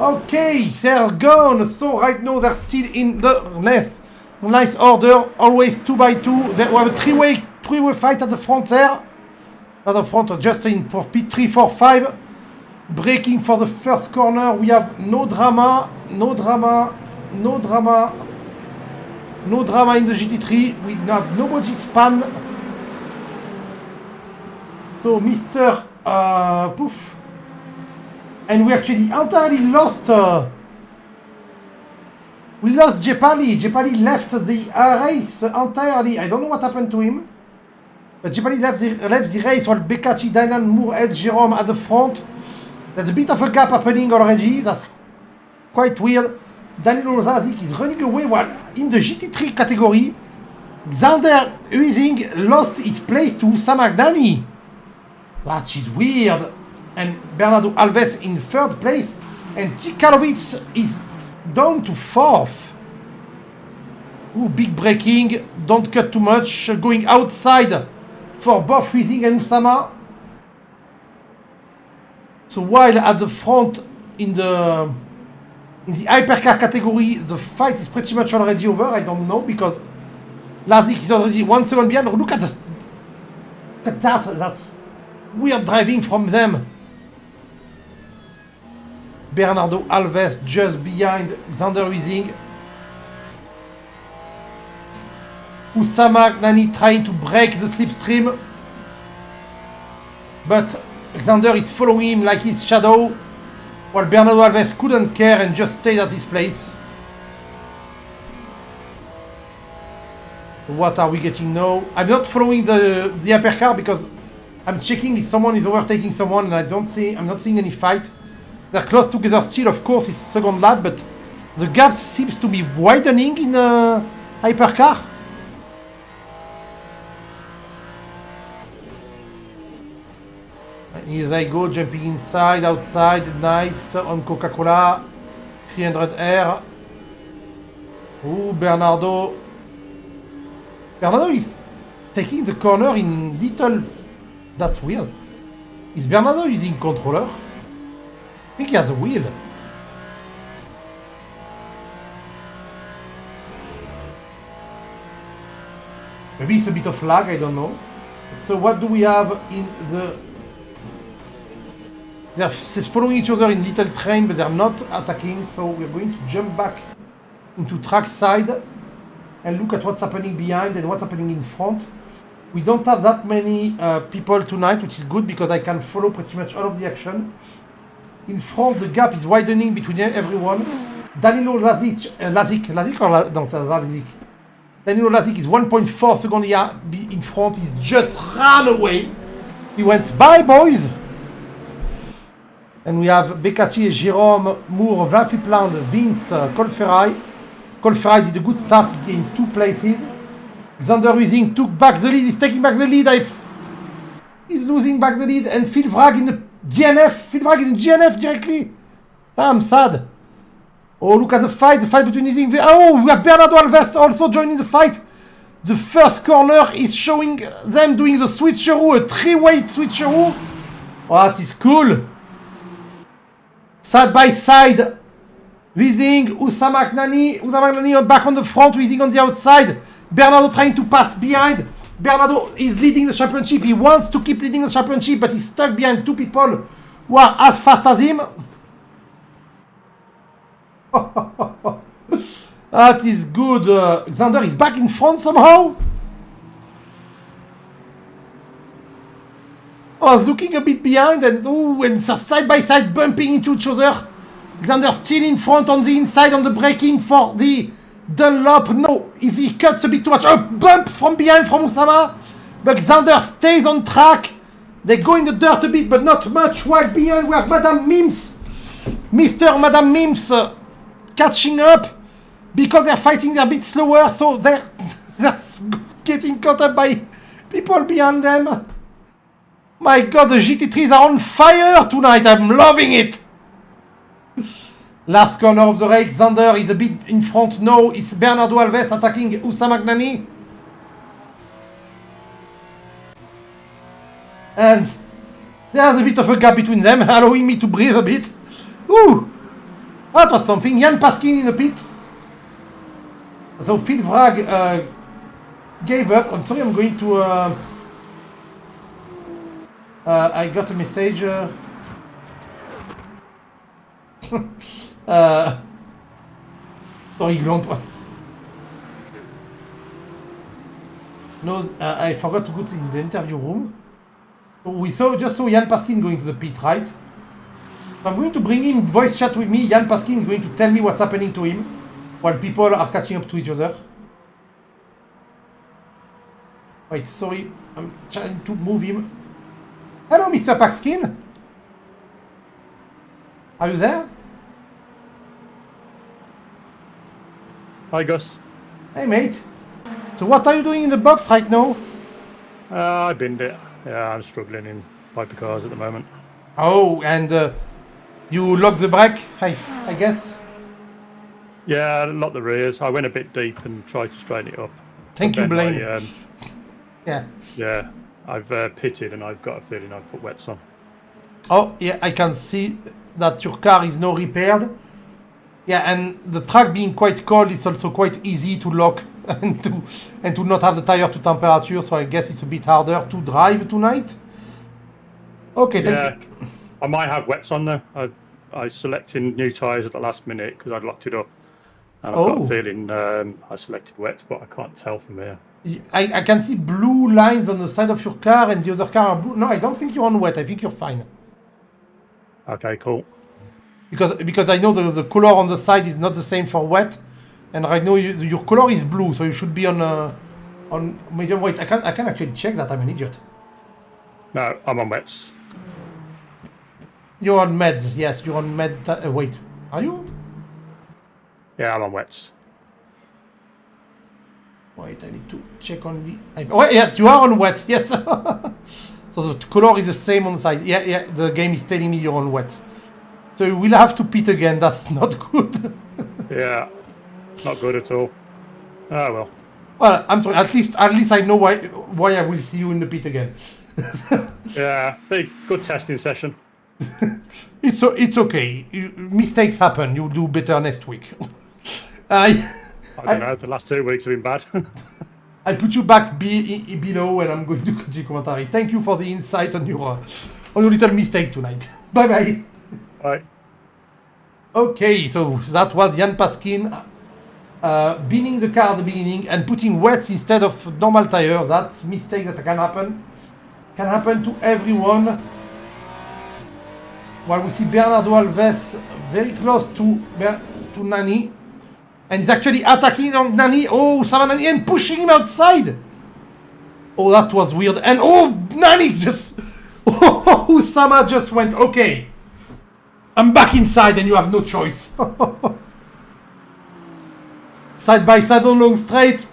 Okay, they're gone. So right now they're still in the left. Nice order. Always 2 by 2. They have a three-way fight at the front there. Not the front, just in for pit 3, 4, 5. Breaking for the first corner. We have no drama in the GT3. We have nobody span. So Mr. Poof. And we actually entirely lost. We lost Jepali. Jepali left the race entirely. I don't know what happened to him. But Jepali left the race while Beccacci, Dylan, Moore, Ed, Jerome at the front. There's a bit of a gap happening already. That's quite weird. Danilo Zazik is running away while in the GT3 category. Xander Huizing lost his place to Usama Aghdani. That is weird. And Bernardo Alves in 3rd place. And Tikalovitz is down to 4th. Ooh, big braking. Don't cut too much. Going outside for both Huizing and Usama. So while at the front in the hypercar category, the fight is pretty much already over. I don't know because Lazik is already 1 second behind. Look at that. That's weird driving from them. Bernardo Alves just behind Xander Huizing. Usama Aghdani trying to break the slipstream. But Xander is following him like his shadow. While Bernardo Alves couldn't care and just stayed at his place. What are we getting now? I'm not following the hypercar because I'm checking if someone is overtaking someone and I'm not seeing any fight. They're close together still, of course, it's second lap, but the gap seems to be widening in a hypercar. And here I go, jumping inside, outside, nice, on Coca-Cola, 300R. Ooh, Bernardo. Bernardo is taking the corner in little... That's weird. Is Bernardo using controller? I think he has a wheel. Maybe it's a bit of lag, I don't know. So what do we have in the... They're following each other in little train, but they're not attacking. So we're going to jump back into track side and look at what's happening behind and what's happening in front. We don't have that many people tonight, which is good because I can follow pretty much all of the action. In front, the gap is widening between everyone. Danilo Lazik. Danilo Lazik is 1.4 seconds in front. He's just ran away. He went, bye boys. And we have Beccacci, Jérôme, Moore, Vinfipland, Vince, Colferai. Colferai did a good start. He gained 2 places. Xander Huizing took back the lead. He's taking back the lead. He's losing back the lead. And Phil Vrag in the DNF. Phil Vrag is in DNF directly. Damn sad. Oh, look at the fight. The fight between Huizing. Oh, we have Bernardo Alves also joining the fight. The first corner is showing them doing the switcheroo. A 3-way switcheroo. Oh, that is cool. Side by side. Huizing, Usama Aghdani back on the front. Huizing on the outside. Bernardo trying to pass behind. Bernardo is leading the championship. He wants to keep leading the championship, but he's stuck behind 2 people who are as fast as him. That is good. Xander is back in front somehow. I was looking a bit behind and side by side bumping into each other. Xander still in front on the inside on the braking for the Dunlop. No, if he cuts a bit too much. A bump from behind from Usama. But Xander stays on track. They go in the dirt a bit, but not much. While behind we have Madame Mims. Mr. Madame Mims catching up. Because they're fighting, they're a bit slower. So they're getting caught up by people behind them. My god, the GT3s are on fire tonight. I'm loving it. Last corner of the race. Xander is a bit in front. No, it's Bernardo Alves attacking Usama Aghdani. And there's a bit of a gap between them, allowing me to breathe a bit. Ooh. that was something. Jan Paskin in the pit. So Phil Vrag gave up. I'm sorry, I'm going to... I got a message. Sorry, Glomp. No, I forgot to go to the interview room. So we just saw Jan Paskin going to the pit, right? So I'm going to bring him voice chat with me. Jan Paskin is going to tell me what's happening to him while people are catching up to each other. Wait, sorry, I'm trying to move him. Hello, Mr. Paskin. Are you there? Hi, Gus. Hey, mate. So what are you doing in the box right now? I binned it. Yeah, I'm struggling in hypercars at the moment. Oh, and you locked the brake, I guess? Yeah, locked the rears. I went a bit deep and tried to straighten it up. Thank you, Blaine. Yeah. Yeah, I've pitted and I've got a feeling I've put wets on. Oh, yeah, I can see that your car is now repaired. Yeah, and the track being quite cold, it's also quite easy to lock and to not have the tire to temperature, so I guess it's a bit harder to drive tonight. Okay, thank you. I might have wets on though. I selected new tyres at the last minute because I'd locked it up. And I've got a feeling I selected wets, but I can't tell from here. I can see blue lines on the side of your car and the other car are blue. No, I don't think you're on wet. I think you're fine. Okay, cool. Because I know the color on the side is not the same for wet, and right now your color is blue, so you should be on medium wet. I can actually check that. I'm an idiot. No, I'm on wets. You're on meds. Yes, you're on med. Wait, are you? Yeah, I'm on wets. Wait, I need to check on the... Oh, yes, you are on wets. Yes. So the color is the same on the side. Yeah. The game is telling me you're on wet. So you will have to pit again. That's not good. Yeah, not good at all. Oh well. Well, I'm sorry. At least I know why I will see you in the pit again. Yeah, good testing session. It's okay. Mistakes happen. You'll do better next week. I don't know. The last 2 weeks have been bad. I'll put you back below, and I'm going to continue commentary. Thank you for the insight on your little mistake tonight. Bye bye. Bye. Okay, so that was Jan Paskin binning the car at the beginning and putting wets instead of normal tires. That's a mistake that can happen. Can happen to everyone. While we see Bernardo Alves very close to Nani. And he's actually attacking on Nani. Oh, Nani and pushing him outside. Oh, that was weird. And oh, Nani just... Oh, Sama just went, okay. I'm back inside and you have no choice. Side by side on long straight.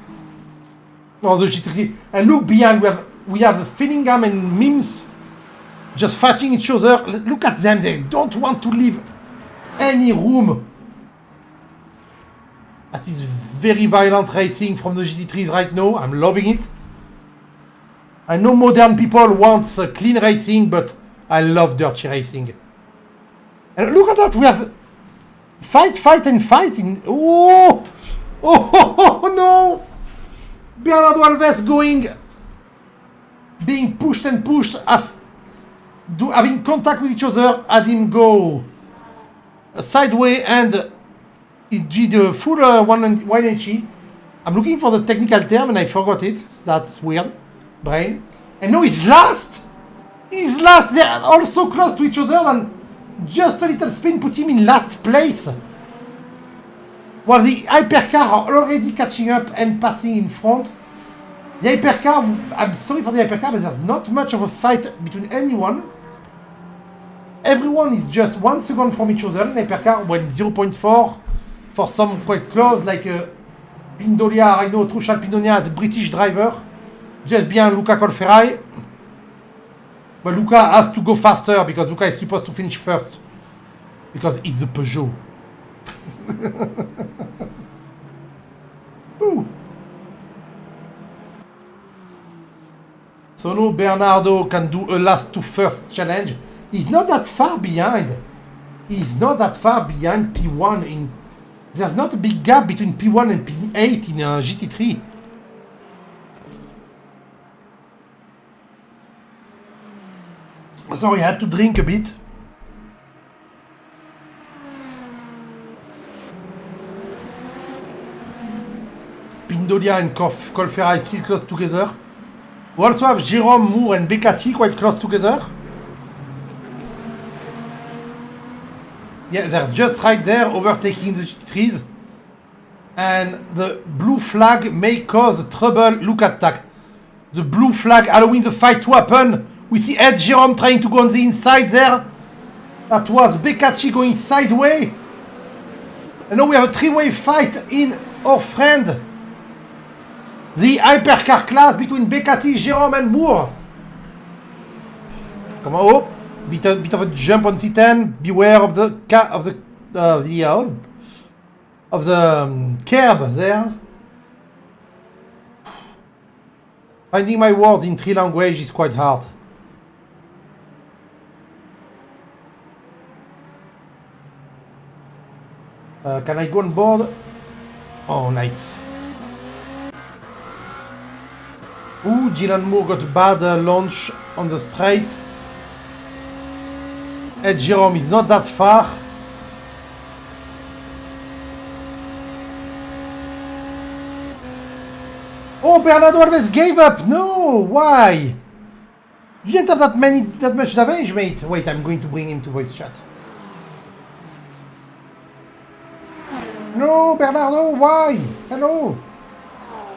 Oh, the GT3. And look behind, we have Finningham and Mims just fighting each other. Look at them, they don't want to leave any room. That is very violent racing from the GT3s right now. I'm loving it. I know modern people want clean racing, but I love dirty racing. And look at that, we have fight and fight in... Oh! Oh no! Bernardo Alves being pushed and pushed, having contact with each other, had him go sideways, and he did a full 180. I'm looking for the technical term and I forgot it. That's weird. Brain. And no, he's last! He's last! They're all so close to each other, and just a little spin put him in last place. While the hypercar are already catching up and passing in front. The hypercar, I'm sorry for the hypercar, but there's not much of a fight between anyone. Everyone is just 1 second from each other in hypercar, well 0.4 for some quite close, like Pindolia, I know Trushal Pindolia, the British driver, just behind Luca Colferai. But Luca has to go faster because Luca is supposed to finish first. Because it's the Peugeot. Ooh. So now Bernardo can do a last to first challenge. He's not that far behind. He's not that far behind P1 in... There's not a big gap between P1 and P8 in GT3. Sorry, I had to drink a bit. Pindolia and Colferra still close together. We also have Jérôme, Moore and Beccati quite close together. Yeah, they're just right there overtaking the GT3s. And the blue flag may cause trouble. Look at that. The blue flag allowing the fight to happen. We see Ed Jérôme trying to go on the inside there. That was Beccati going sideways. And now we have a three-way fight in our friend. The hypercar class between Beccati, Jérôme and Moore. Come on, oh, bit of a jump on T10. Beware of the curb there. Finding my words in three languages is quite hard. Can I go on board? Oh, nice. Ooh, Gillian Moore got a bad launch on the straight. Ed Jérôme is not that far. Oh, Bernardo Alves gave up. No, why? You didn't have that much damage, mate. Wait, I'm going to bring him to voice chat. No, Bernardo, why? Hello.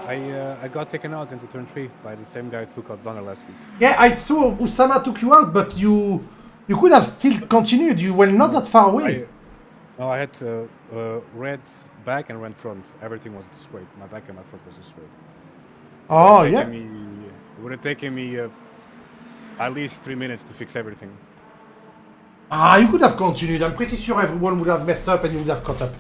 I got taken out into turn 3 by the same guy who took out Donner last week. Yeah, I saw Usama took you out, but you could have still continued. You were not that far away. I had red back and red front. Everything was straight. My back and my front was straight. Oh, yeah. It would have taken me at least 3 minutes to fix everything. Ah, you could have continued. I'm pretty sure everyone would have messed up and you would have caught up.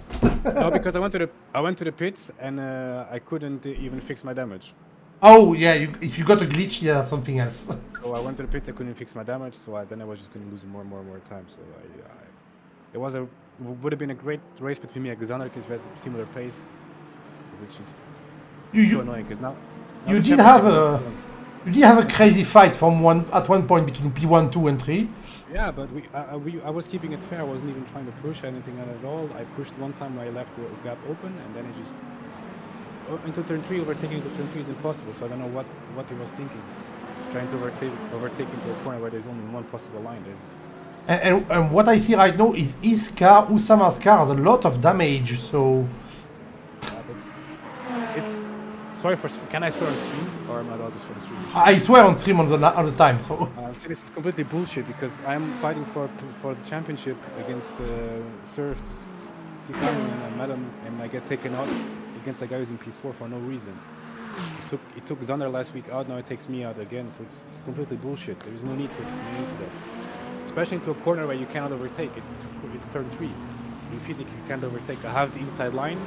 No, because I went to the pits and I couldn't even fix my damage. Oh yeah, if you got a glitch, yeah, something else. So I went to the pits, I couldn't fix my damage, so then I was just going to lose more time. So it would have been a great race between me and Xander because we had a similar pace. It's just so annoying because now you did have a crazy fight at one point between P1, 2, and 3. Yeah, but I was keeping it fair. I wasn't even trying to push anything at all. I pushed one time where I left the gap open, and then I just into turn 3. Overtaking into turn 3 is impossible. So I don't know what he was thinking. Trying to overtake into a corner where there's only one possible line. And what I see right now is his car, Usama's car, has a lot of damage. So it's sorry for. Can I swear on stream, or am I allowed to swear on stream? I swear on stream all the time. So this is completely bullshit because I'm fighting for the championship against Surf, Sikani, and Madam, and I get taken out against a guy who's in P4 for no reason. It took Xander last week out, now it takes me out again. So it's completely bullshit. There is no need for that, especially into a corner where you cannot overtake. It's turn 3. In physics, you can't overtake. I have the inside line.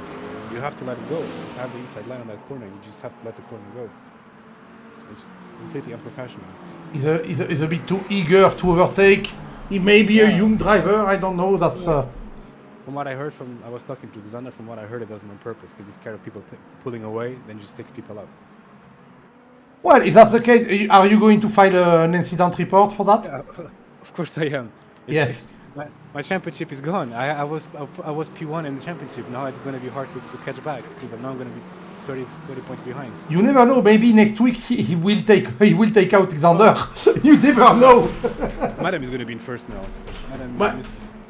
You have to let it go. You have the inside line on that corner. You just have to let the corner go. It's completely unprofessional. He's a bit too eager to overtake. He may be a young driver. I don't know. That's. From what I heard I was talking to Xander. From what I heard, it doesn't on purpose because he's scared of people pulling away. Then just takes people out. Well, if that's the case, are you going to file an incident report for that? Yeah, of course I am. Yes. My championship is gone. I was P1 in the championship. Now it's going to be hard to catch back because I'm now going to be 30 points behind. You never know. Maybe next week he will take out Xander. You never know. Madam is going to be in first now.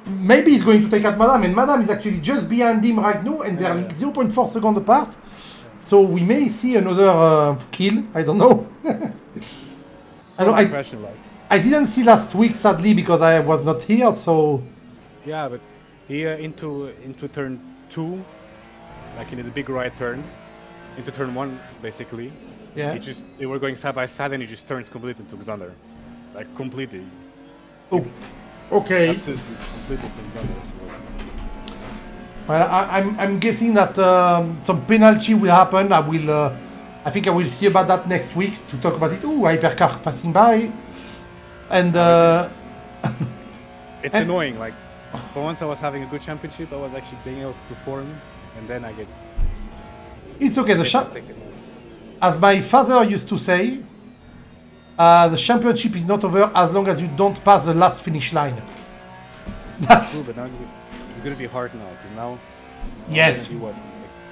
Maybe he's going to take out Madam, and Madam is actually just behind him right now, and they're 0.4 seconds apart. So we may see another kill. I don't know. I didn't see last week, sadly, because I was not here. So yeah, but he into turn 2, like in the big right turn, into turn 1 basically. Yeah. They were going side by side, and he just turns completely to Xander, like completely. Oh, okay. Absolutely, completely to Xander. Well, I'm guessing that some penalty will happen. I think I will see about that next week to talk about it. Oh, hypercars passing by, and it's annoying. Like For once, I was having a good championship. I was actually being able to perform, and then I get. It's okay. As my father used to say, the championship is not over as long as you don't pass the last finish line. That's. True, but now it's going to be hard now because now. Yes. Be what,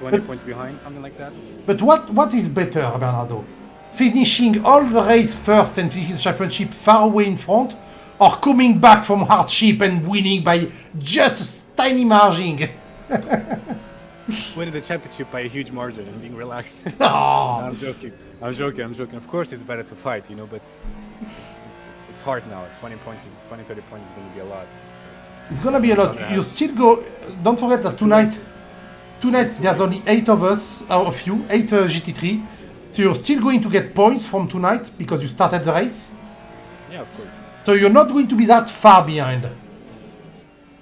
like 20 points behind, something like that. But what is better, Bernardo? Finishing all the race first and finishing the championship far away in front, or coming back from hardship and winning by just a tiny margin? Winning the championship by a huge margin and being relaxed. Oh. No, I'm joking. Of course, it's better to fight, you know, but it's hard now. 20, 30 points is going to be a lot. It's gonna be a lot. You still go. Don't forget that tonight there's only 8 of us, of you, 8 GT3. So you're still going to get points from tonight because you started the race. Yeah, of course. So you're not going to be that far behind.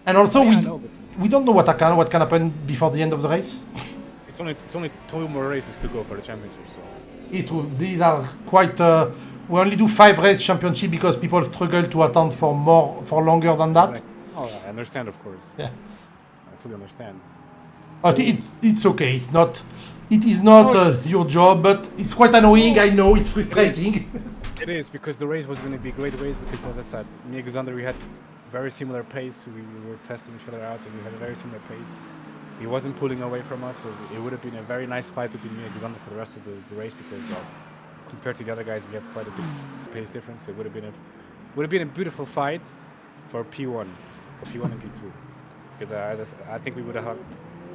And also we don't know what can happen before the end of the race. It's only 2 more races to go for the championship. So It's true. These are quite. We only do 5 race championship because people struggle to attend for longer than that. Oh, I understand, of course. Yeah. I fully understand. But it's okay. It is not your job, but it's quite annoying. I know it's frustrating. It is because the race was going to be a great race because, as I said, me and Xander, we had very similar pace. We were testing each other out, and we had a very similar pace. He wasn't pulling away from us, so it would have been a very nice fight between me and Xander for the rest of the race because compared to the other guys, we have quite a big pace difference. So it would have been a beautiful fight for P1, and P2, because as I said, I think we would have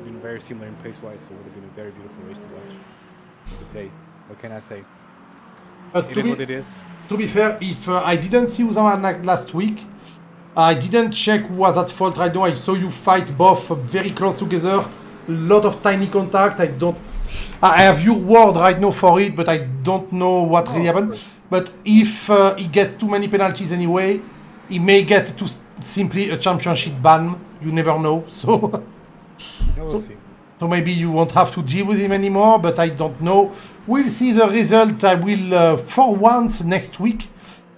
been very similar in pace-wise, so it would have been a very beautiful race to watch. But hey, what can I say? It is what it is. To be fair, if I didn't see Uzama last week, I didn't check who was at fault right now. I saw you fight both very close together, a lot of tiny contact. I have your word right now for it, but I don't know what really happened. But if he gets too many penalties anyway, he may get to simply a championship ban. You never know. So, We'll see. So maybe you won't have to deal with him anymore, but I don't know. We'll see the result. I will, for once next week,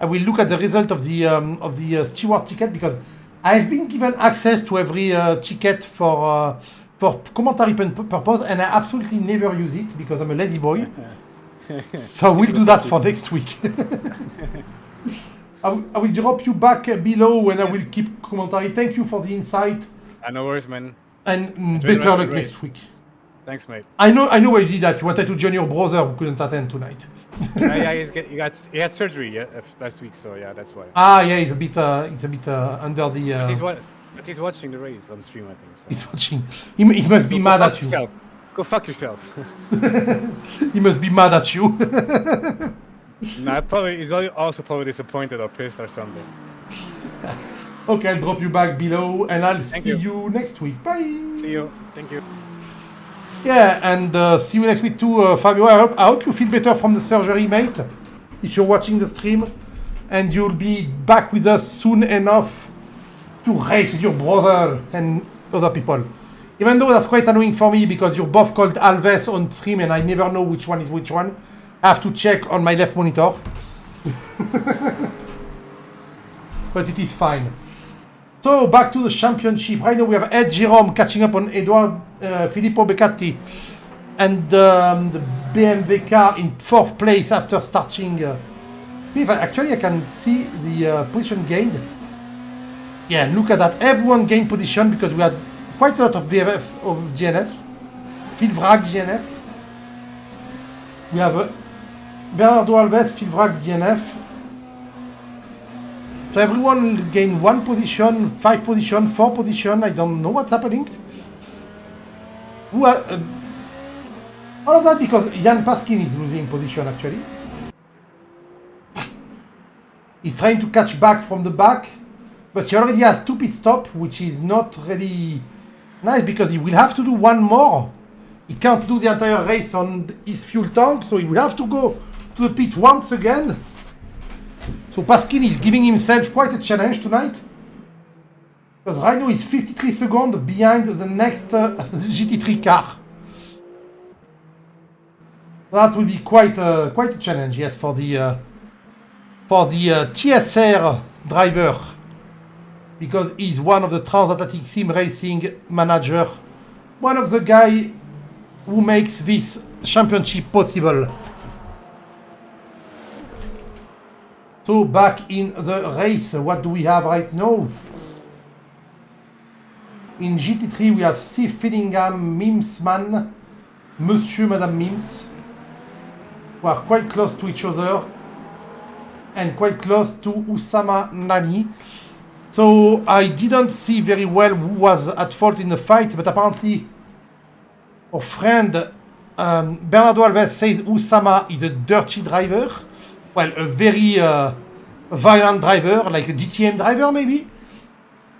I will look at the result of the steward ticket because I've been given access to every ticket for commentary purpose, and I absolutely never use it because I'm a lazy boy. So we'll do that for next week. I will drop you back below and I will keep commentary. Thank you for the insight. No worries, man. And better luck next week. Thanks, mate. I know why you did that. You wanted to join your brother who couldn't attend tonight. he had surgery last week, so yeah, that's why. Yeah, he's a bit under the. But he's watching the race on stream, I think. So. He's watching. He must be mad at you. Go fuck yourself. He must be mad at you. Nah, he's also probably disappointed or pissed or something. Okay, I'll drop you back below, and I'll Thank see you next week. Bye. See you. Thank you. Yeah, and see you next week too, Fabio. I hope you feel better from the surgery, mate. If you're watching the stream, and you'll be back with us soon enough to race with your brother and other people. Even though that's quite annoying for me because you're both called Alves on stream, and I never know which one is which one. I have to check on my left monitor. But it is fine. So back to the championship. Right now we have Ed Jerome catching up on Edouard Filippo Beccati. And the BMW car in 4th place after starting. Actually I can see the position gained. Yeah, look at that. Everyone gained position because we had quite a lot of GNF. Filvrag GNF. We have Bernardo Alves, Filvrag DNF. So everyone gained 1 position, 5 position, 4 position. I don't know what's happening. All of that because Jan Paskin is losing position actually. He's trying to catch back from the back, but he already has 2 pit stops, which is not really nice because he will have to do 1 more. He can't do the entire race on his fuel tank, so he will have to go to the pit once again. So Paskin is giving himself quite a challenge tonight. Because right now he's 53 seconds behind the next GT3 car. That will be quite a challenge, yes, for the TSR driver. because he's one of the Transatlantic Sim Racing manager, one of the guys who makes this championship possible. So back in the race, what do we have right now? In GT3 we have Steve Finningham, Mimsman, Monsieur, Madame Mims, who are quite close to each other and quite close to Usama Nani. So I didn't see very well who was at fault in the fight, but apparently our friend Bernardo Alves says Usama is a dirty driver. Well, a very violent driver, like a DTM driver maybe.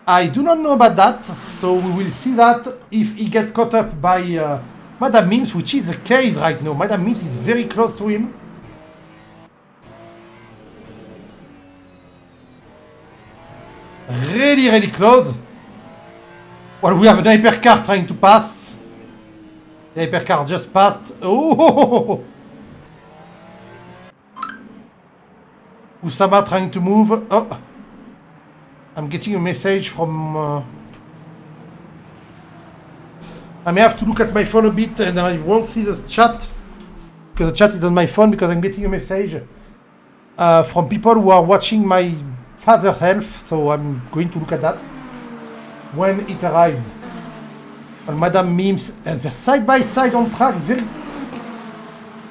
I do not know about that, so we will see that if he gets caught up by Madame Mims, which is the case right now. Madame Mims is very close to him. Really, really close. Well, we have an hypercar trying to pass. The hypercar just passed. Oh! Usama trying to move. Oh! I'm getting a message from... I may have to look at my phone a bit and I won't see the chat. Because the chat is on my phone because I'm getting a message from people who are watching my father's health. So I'm going to look at that when it arrives. And Madame Mims, they're side by side on track. Very...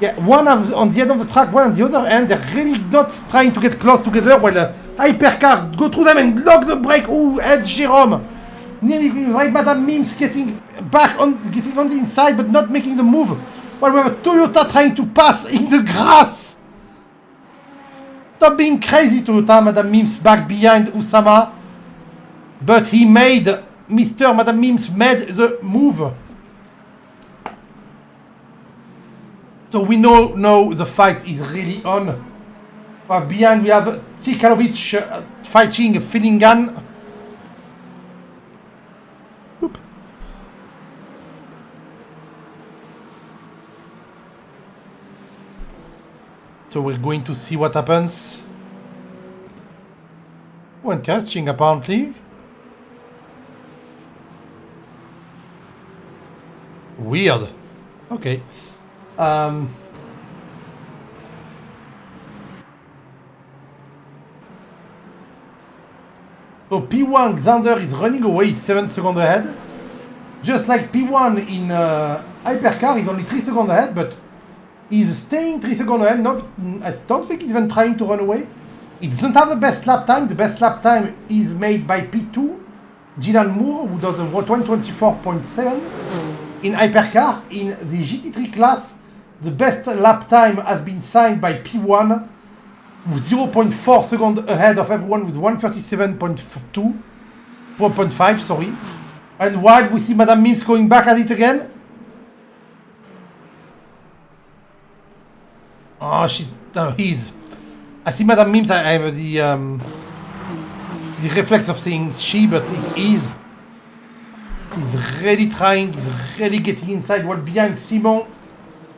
Yeah, one on the end of the track, one on the other end. They're really not trying to get close together. Well, hypercar go through them and lock the brake. Ooh, Edge Jerome. Nearly right, Madame Mims getting back on, getting on the inside, but not making the move. Well, we have a Toyota trying to pass in the grass. Stop being crazy, Toyota. Madame Mims back behind Usama. But he made, Madame Mims made the move. So we know now the fight is really on. Behind we have Tikalovic fighting Finningham. Oop. So we're going to see what happens. Oh, interesting apparently. Weird. Okay. So P1 Xander is running away 7 seconds ahead. Just like P1 in Hypercar, he's only 3 seconds ahead, but he's staying 3 seconds ahead. Not, I don't think he's even trying to run away. He doesn't have the best lap time. The best lap time is made by P2, Dylan Moore, who does a 124.7 in Hypercar. In the GT3 class, the best lap time has been signed by P1, 0.4 seconds ahead of everyone with 137.5, sorry. And while we see Madame Mims going back at it again. Oh, she's, he's. I see Madame Mims, I have the reflex of saying she, but it's he's. He's really trying, he's really getting inside, while behind Simon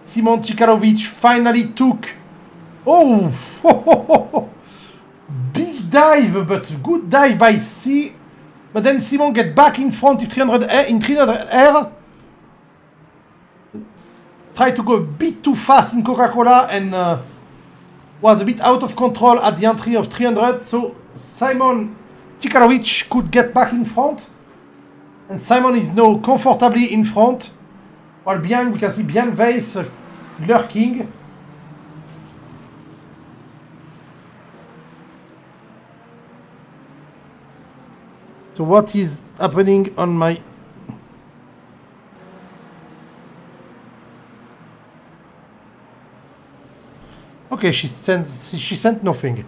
Tikalovic finally took. Oh! Big dive, but good dive by C. But then Simon get back in front in 300 air. Tried to go a bit too fast in Coca-Cola and was a bit out of control at the entry of 300. So Simon Tikalovic could get back in front. And Simon is now comfortably in front. While behind, we can see Bian Weiss lurking. So what is happening on my... Okay, she sent nothing.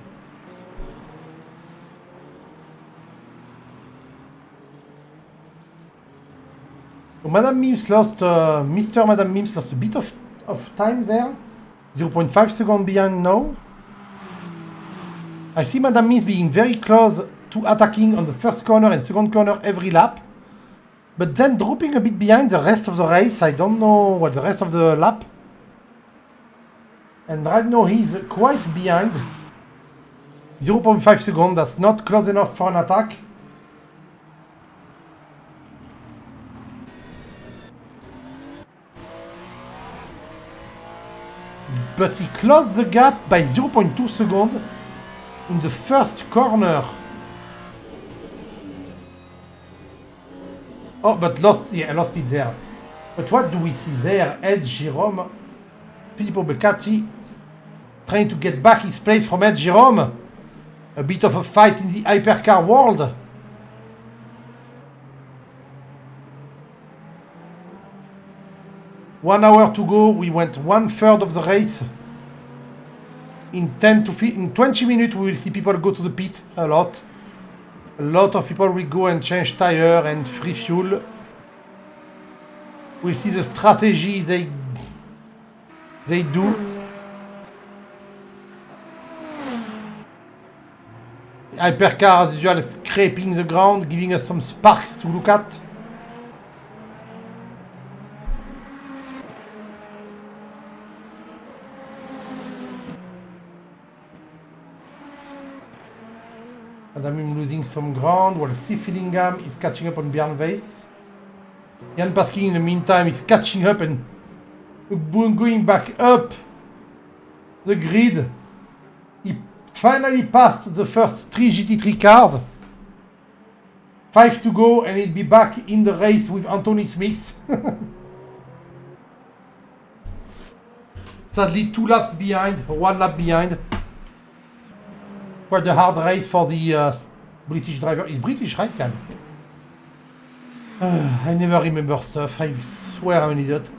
So Madame Mims lost, Mr. Madame Mims lost a bit of time there. 0.5 seconds behind now. I see Madame Mims being very close to attacking on the first corner and second corner every lap. But then dropping a bit behind the rest of the race. I don't know what the rest of the lap. And right now he's quite behind. 0.5 seconds, that's not close enough for an attack. But he closed the gap by 0.2 seconds in the first corner. Oh, but lost it there. But what do we see there? Ed Jerome, Filippo Beccati trying to get back his place from Ed Jerome. A bit of a fight in the hypercar world. One hour to go. We went 1/3 of the race. In 20 minutes, we will see people go to the pit a lot. A lot of people will go and change tire and refuel. We'll see the strategy they do. The hypercar, as usual, scraping the ground, giving us some sparks to look at. And I'm losing some ground while C. Fillingham is catching up on Björn Weiss. Jan Paskin in the meantime is catching up and going back up the grid. He finally passed the first 3 GT3 cars. 5 to go and he'll be back in the race with Anthony Smith. Sadly 2 laps behind, 1 lap behind. Quite a hard race for the British driver. He's British, right, Jan? I never remember stuff. I swear I'm an idiot.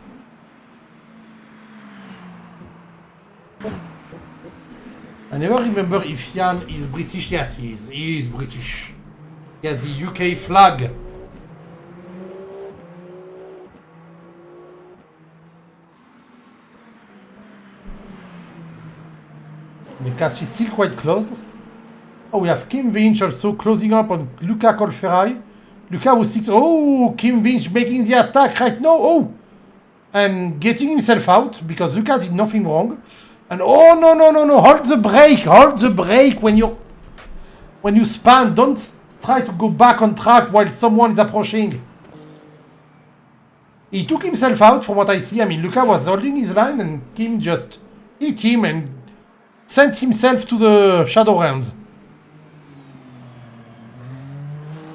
I never remember if Jan is British. Yes, he is. He is British. He has the UK flag. The catch is still quite close. Oh, we have Kim Vinch also closing up on Luca Colferai. Luca was 6. Oh, Kim Vinch making the attack right now. Oh, and getting himself out because Luca did nothing wrong. And oh no! Hold the brake when you span. Don't try to go back on track while someone is approaching. He took himself out from what I see. I mean, Luca was holding his line and Kim just hit him and sent himself to the Shadow Realms.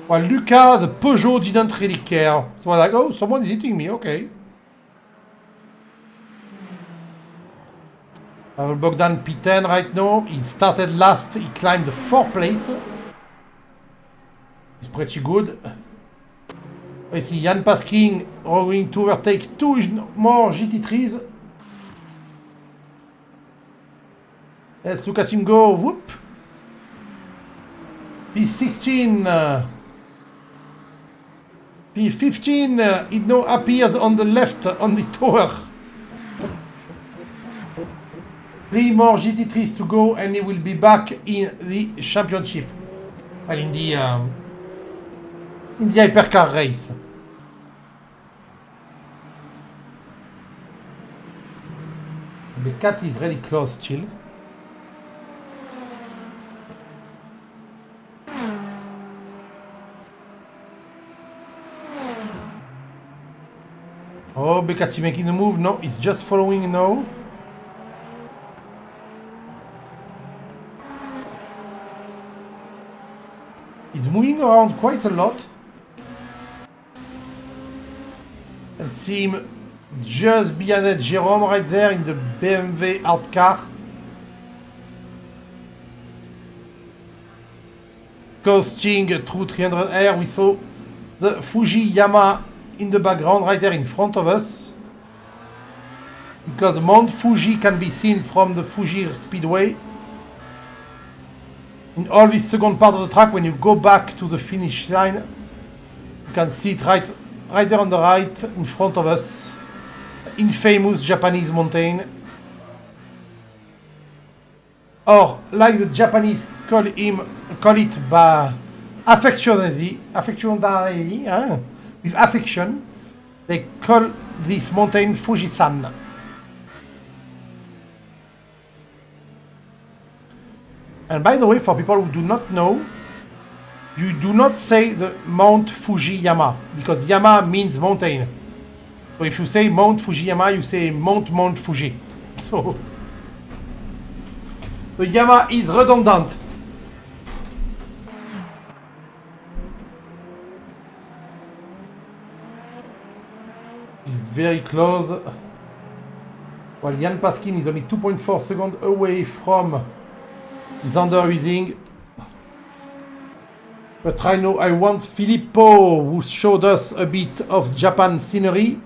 While Luca, the Peugeot, didn't really care. So I was like, oh, someone is hitting me, okay. Bogdan P10 right now. He started last. He climbed the 4th place. It's pretty good. I see Jan Paskin going to overtake 2 more GT3s. Let's look at him go. Whoop. P16. P15. It now appears on the left on the tower. 3 more GT3s to go and he will be back in the championship. Well, in the hypercar race. The cat is really close still. Oh, Beccati making the move. No, he's just following now. He's moving around quite a lot. And see him just behind Jerome right there in the BMW art car. Coasting through 300R. We saw the Fuji Yamaha in the background right there in front of us. Because Mount Fuji can be seen from the Fuji Speedway. In all this second part of the track, when you go back to the finish line, you can see it right there on the right in front of us. Infamous Japanese mountain. Or, like the Japanese call it affectionately, with affection, they call this mountain Fujisan. And by the way, for people who do not know, you do not say the Mount Fujiyama, because Yama means mountain. So if you say Mount Fujiyama, you say Mount Fuji. So the Yamaha is redundant. Very close. While Jan Paskin is only 2.4 seconds away from Xander Using. But I know I want Filippo, who showed us a bit of Japan scenery,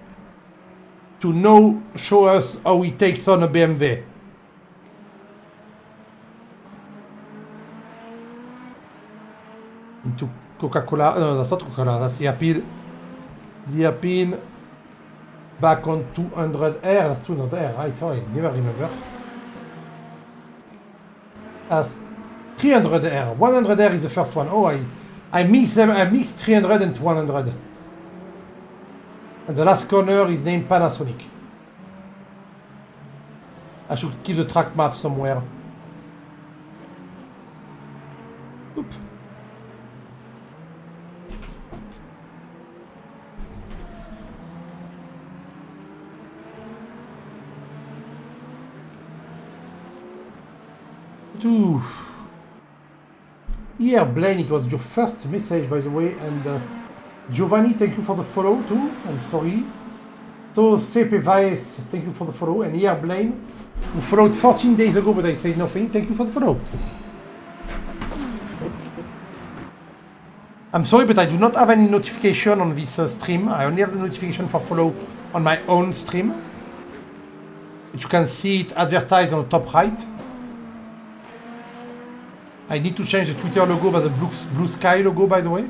to now show us how he takes on a BMW. Into Coca-Cola. No, that's not Coca-Cola, that's the Apple. The Apple. Back on 200R, that's 200R, right? Oh, I never remember. That's 300R. 100R is the first one. Oh, I mixed them. I mixed 300 and 100. And the last corner is named Panasonic. I should keep the track map somewhere. Oop. Yeah, Blaine, it was your first message, by the way, and Giovanni, thank you for the follow too. I'm sorry. So Sepe Vaes, thank you for the follow, and yeah, Blaine, who followed 14 days ago, but I said nothing. Thank you for the follow. I'm sorry, but I do not have any notification on this stream. I only have the notification for follow on my own stream, which you can see it advertised on the top right. I need to change the Twitter logo by the blue sky logo, by the way,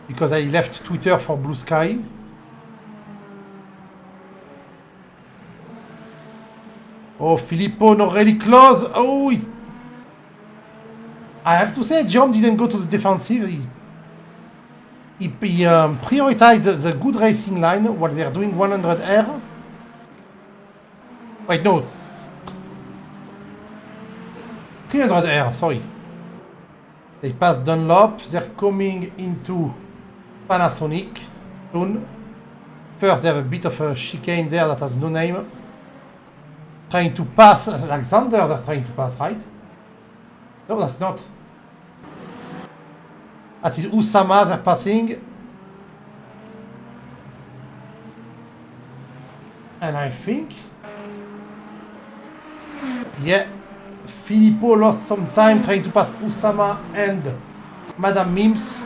because I left Twitter for blue sky. Oh, Filippo not really close. Oh, I have to say, Jerome didn't go to the defensive. He prioritized the good racing line while they're doing 100R. Wait, no. 300R, sorry. They passed Dunlop. They're coming into Panasonic soon. First, they have a bit of a chicane there that has no name. Trying to pass Alexander, they're trying to pass, right? No, that's not. That is Usama they're passing. And I think... yeah, Filippo lost some time trying to pass Usama and Madame Mims.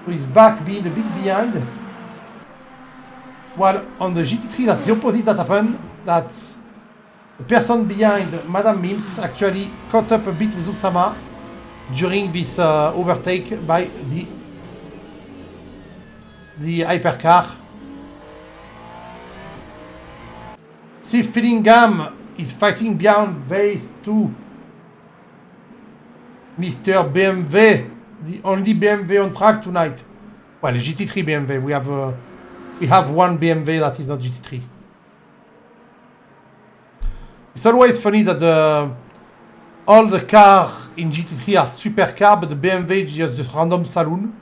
So he's back being a bit behind. While on the GT3, that's the opposite that happened. That the person behind Madame Mims actually caught up a bit with Usama during this overtake by the hypercar. See, Fillingham is fighting behind Vase too. Mr. BMW, the only BMW on track tonight. Well, a GT3 BMW. We have one BMW that is not GT3. It's always funny that all the cars in GT3 are supercar, but the BMW is just random saloon.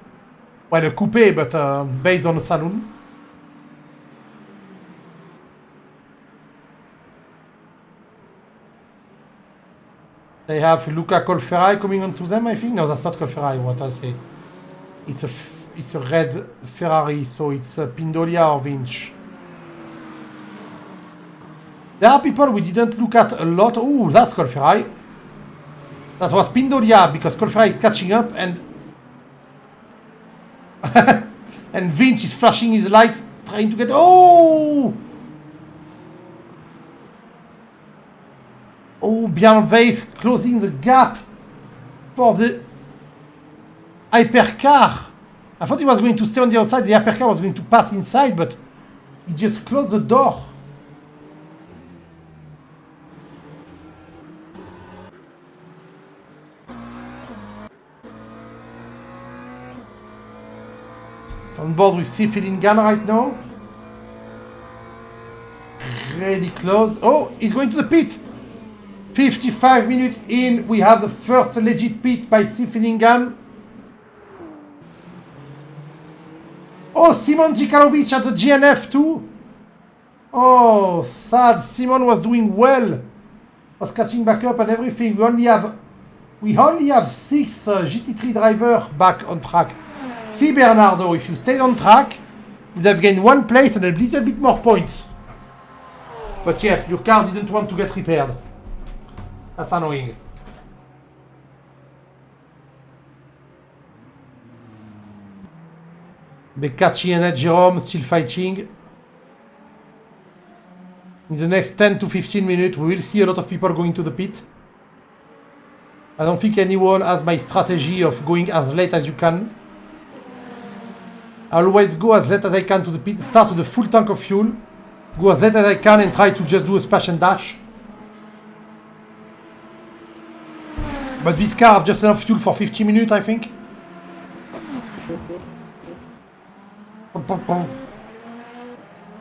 Well, a coupe, but based on a saloon. They have Luca Colferai coming onto them, I think. No, that's not Colferai, what I say. It's a red Ferrari, so it's Pindolia or Vinci. There are people we didn't look at a lot. Oh, that's Colferai. That was Pindolia, because Colferai is catching up and... and Vinci is flashing his lights, trying to get... oh! Oh, Björn Weiss closing the gap for the hypercar. I thought he was going to stay on the outside. The hypercar was going to pass inside, but he just closed the door. On board with C. Fillingham right now. Really close. Oh, he's going to the pit. 55 minutes in, we have the first legit pit by C. Fillingham. Oh, Simon Dzikalovic at the GNF too. Oh, sad. Simon was doing well. Was catching back up and everything. We only have 6 GT3 driver back on track. See, Bernardo, if you stayed on track, you'd have gained 1 place and a little bit more points. But yeah, your car didn't want to get repaired. That's annoying. Beccacci and Ed Jerome still fighting. In the next 10 to 15 minutes, we will see a lot of people going to the pit. I don't think anyone has my strategy of going as late as you can. I always go as late as I can to the pit, start with a full tank of fuel, go as late as I can and try to just do a splash and dash. But this car has just enough fuel for 50 minutes, I think.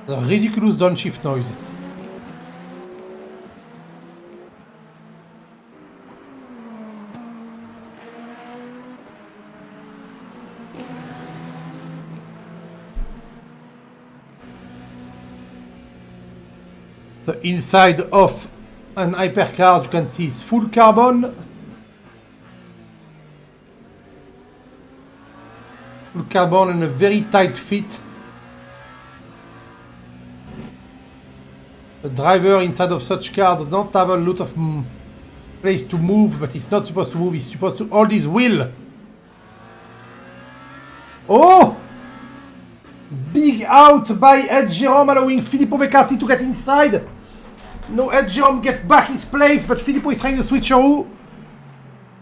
The ridiculous downshift noise. The inside of an hypercar, as you can see, is full carbon. Full carbon and a very tight fit. The driver inside of such car does not have a lot of place to move, but he's not supposed to move, he's supposed to hold his wheel. Oh! Big out by Ed Jerome, allowing Filippo Beccati to get inside. No, Ed Jerome get back his place, but Filippo is trying to switch switcheroo.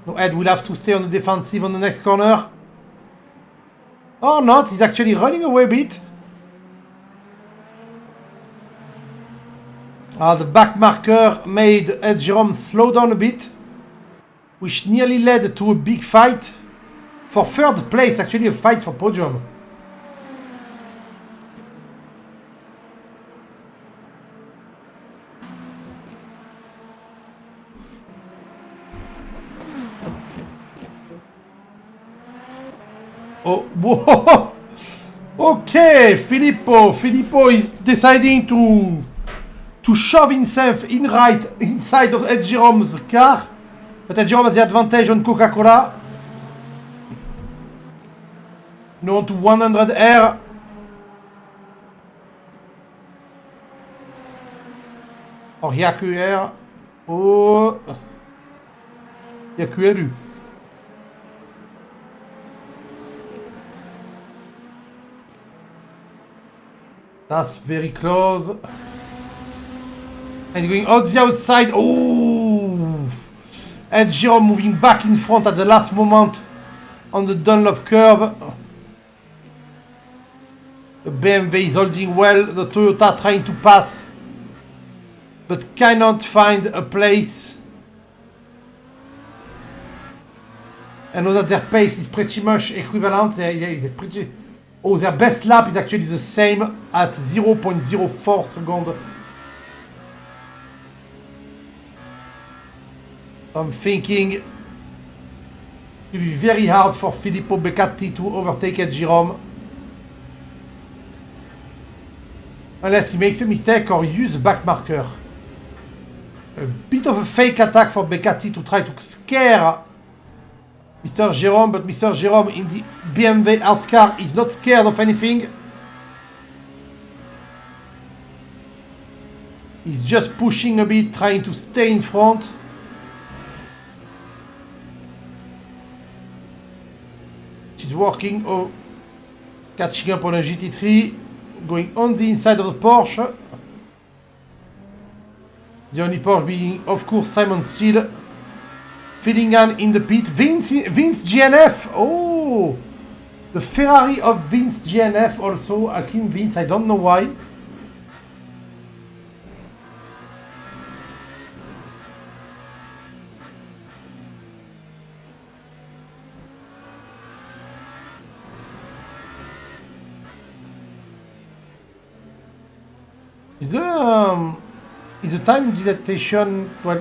No, Ed will have to stay on the defensive on the next corner. Or not, he's actually running away a bit. The back marker made Ed Jerome slow down a bit, which nearly led to a big fight. For third place, actually a fight for podium. Oh, whoa! Okay, Filippo is deciding to shove himself inside of Ed Jerome's car, but Ed Jerome has the advantage on Coca-Cola. No to 100 R. Or il y a que R. Oh, il y a que LU. That's very close. And going out the outside. Oh! Ed Jerome moving back in front at the last moment on the Dunlop curve. The BMW is holding well. The Toyota trying to pass, but cannot find a place. I know that their pace is pretty much equivalent. Their best lap is actually the same at 0.04 seconds. I'm thinking it will be very hard for Filippo Beccati to overtake Ed Jerome. Unless he makes a mistake or use the back marker. A bit of a fake attack for Beccati to try to scare Mr. Jerome, but Mr. Jerome in the BMW art car is not scared of anything. He's just pushing a bit, trying to stay in front. She's working, catching up on a GT3, going on the inside of the Porsche. The only Porsche being, of course, Simon Steele. Finnegan in the pit. Vince GNF. Oh, the Ferrari of Vince GNF also. Hakim Vince. I don't know why. Is the time dilatation, well,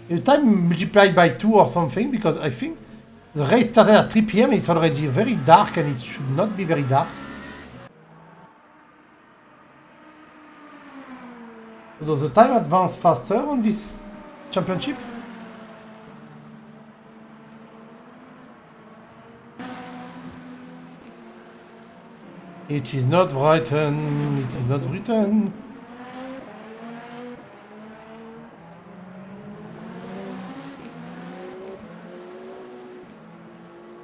the time multiplied by 2 or something? Because I think the race started at 3 PM, it's already very dark and it should not be very dark. Does the time advance faster on this championship? It is not written. It is not written.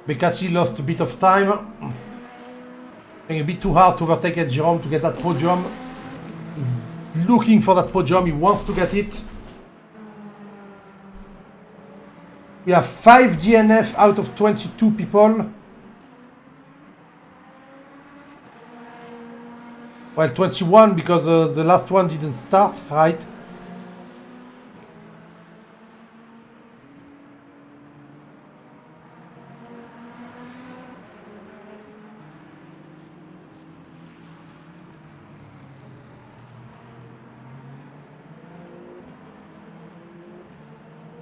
Beccacci lost a bit of time. Playing a bit too hard to overtake Ed Jerome to get that podium. He's looking for that podium. He wants to get it. We have 5 DNF out of 22 people. Well, 21 because the last one didn't start, right?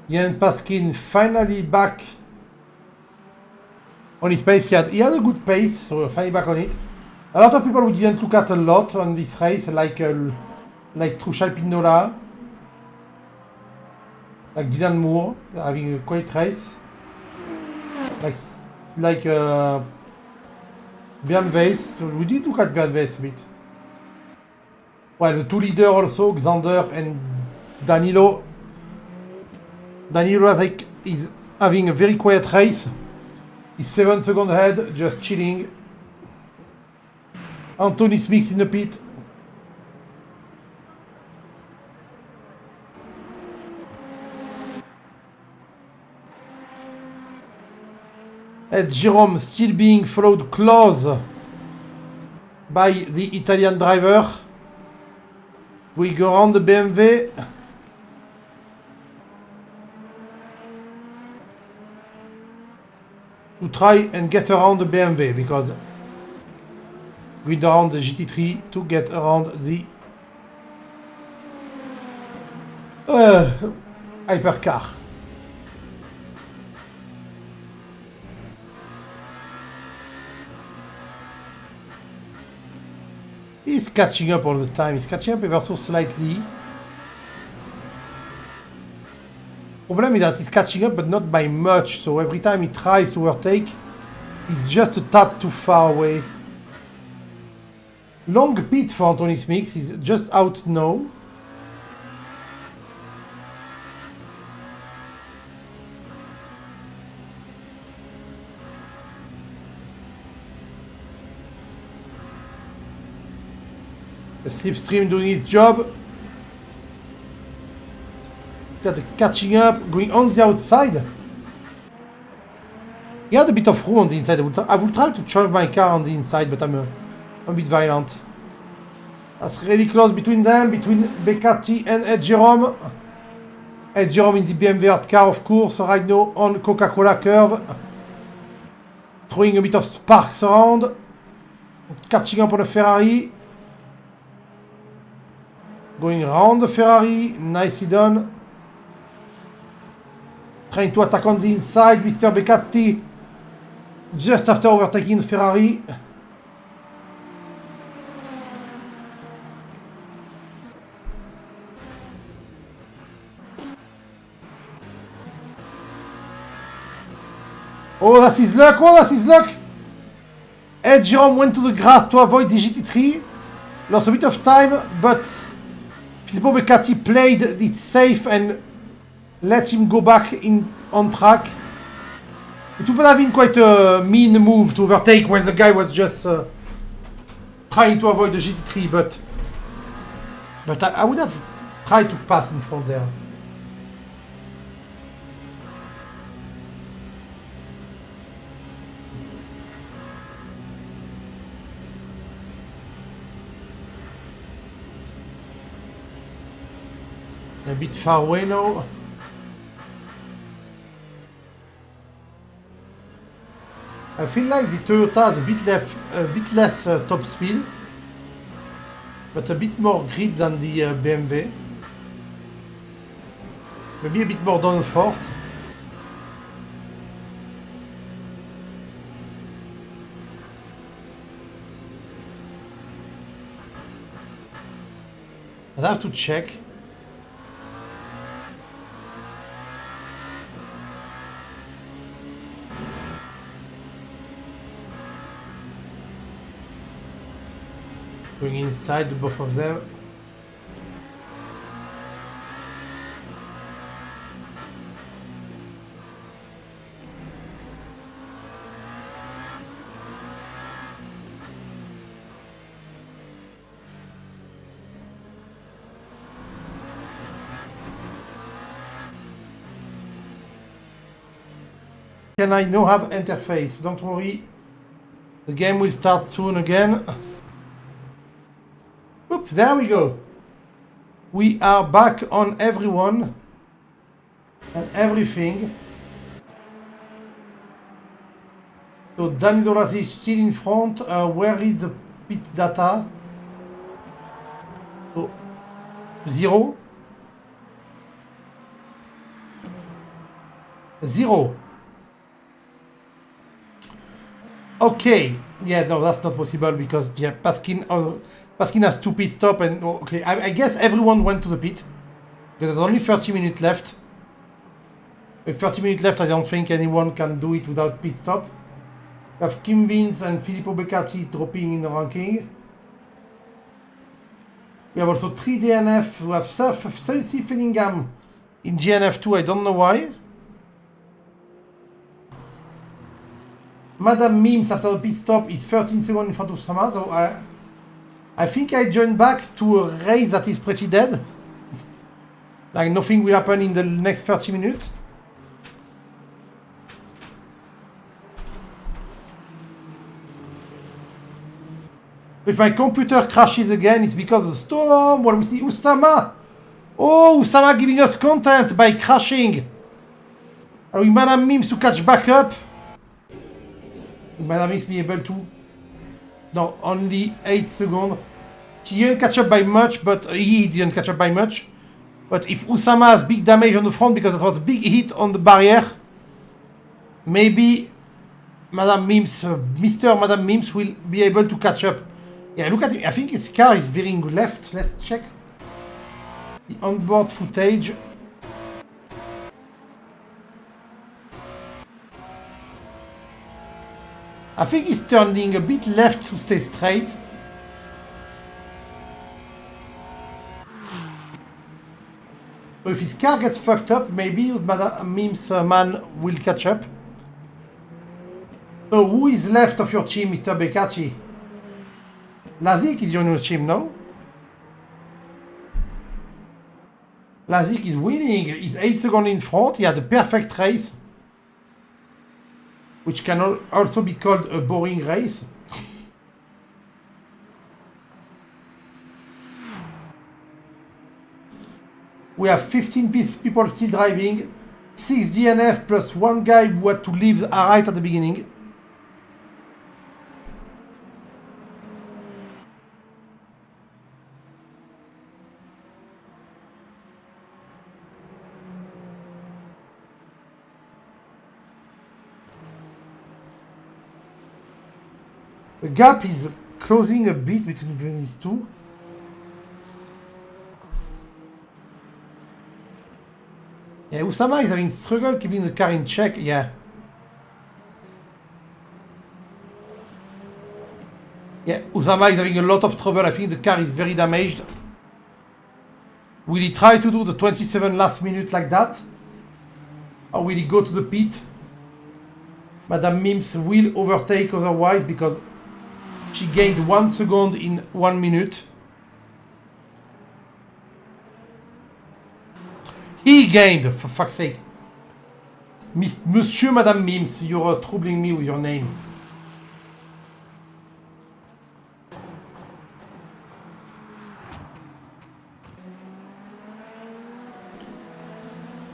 Ian Paskin finally back on his pace. He had a good pace, so we're finally back on it. A lot of people we didn't look at a lot on this race, like Trushal Pignola, like Dylan Moore, having a great race, like Björn Weiss. We did look at Björn Weiss a bit. Well, the two leaders also, Xander and Danilo. Danilo, I think, is having a very quiet race. He's 7 seconds ahead, just chilling. Anthony Smith in the pit. Ed Jerome still being followed close by the Italian driver. We go around the BMW. To try and get around the BMW because going around the GT3 to get around the hypercar. He's catching up all the time. He's catching up ever so slightly. Problem is that he's catching up, but not by much. So every time he tries to overtake, he's just a tad too far away. Long pit for Anthony Smith. He's just out now. The slipstream doing his job. Got the catching up, going on the outside. He had a bit of room on the inside. I will try to charge my car on the inside, but I'm a bit violent. That's really close between them, between Beccacci and Ed Jerome. Ed Jerome in the BMW hard car, of course, right now on Coca-Cola curve. Throwing a bit of sparks around. Catching up on a Ferrari. Going around the Ferrari, nicely done. Trying to attack on the inside, Mr. Beccacci. Just after overtaking the Ferrari. Oh, that's his luck! Oh, that's his luck! Ed Jerome went to the grass to avoid the GT3. Lost a bit of time, but Filippo Beccacci played it safe and let him go back on track. It would have been quite a mean move to overtake when the guy was just trying to avoid the GT3, but I would have tried to pass in front there. A bit far away now. I feel like the Toyota has a bit less top speed, but a bit more grip than the BMW. Maybe a bit more downforce. I have to check. Going inside the both of them. Can I now have interface? Don't worry. The game will start soon again. Oop, there we go. We are back on everyone and everything. So Danny Dolas is still in front. Where is the pit data? So 0. 0. Okay, yeah, no, that's not possible because yeah, Paskin has 2 pit stop and okay, I guess everyone went to the pit because there's only 30 minutes left. With 30 minutes left, I don't think anyone can do it without pit stop. We have Kim Vince and Filippo Beccacci dropping in the ranking. We have also 3 DNF. We have Stacey Finningham in GNF2. I don't know why. Madame Mims after the pit stop is 13 seconds in front of Sama, so I think I joined back to a race that is pretty dead. Like nothing will happen in the next 30 minutes. If my computer crashes again, it's because of the storm. What we see, Usama! Oh, Usama giving us content by crashing. Are we Madame Mims to catch back up? Madame Mims be able to? No, only 8 seconds. She didn't catch up by much, but he didn't catch up by much. But if Usama has big damage on the front because that was a big hit on the barrier, maybe Madame Mims, Mr. Madame Mims will be able to catch up. Yeah, look at him. I think his car is veering left. Let's check the onboard footage. I think he's turning a bit left to stay straight. So if his car gets fucked up, maybe Madame Mims man will catch up. So who is left of your team, Mr. Beccacci? Lazik is your new team, no? Lazik is winning. He's 8 seconds in front. He had a perfect race, which can also be called a boring race. We have 15 people still driving, 6 DNF plus 1 guy who had to leave right at the beginning. The gap is closing a bit between these two. Yeah, Usama is having struggle keeping the car in check, yeah. Yeah, Usama is having a lot of trouble. I think the car is very damaged. Will he try to do the 27 last minute like that? Or will he go to the pit? Madame Mims will overtake otherwise because she gained 1 second in 1 minute. He gained, for fuck's sake. Monsieur, Madame Mims, you're troubling me with your name.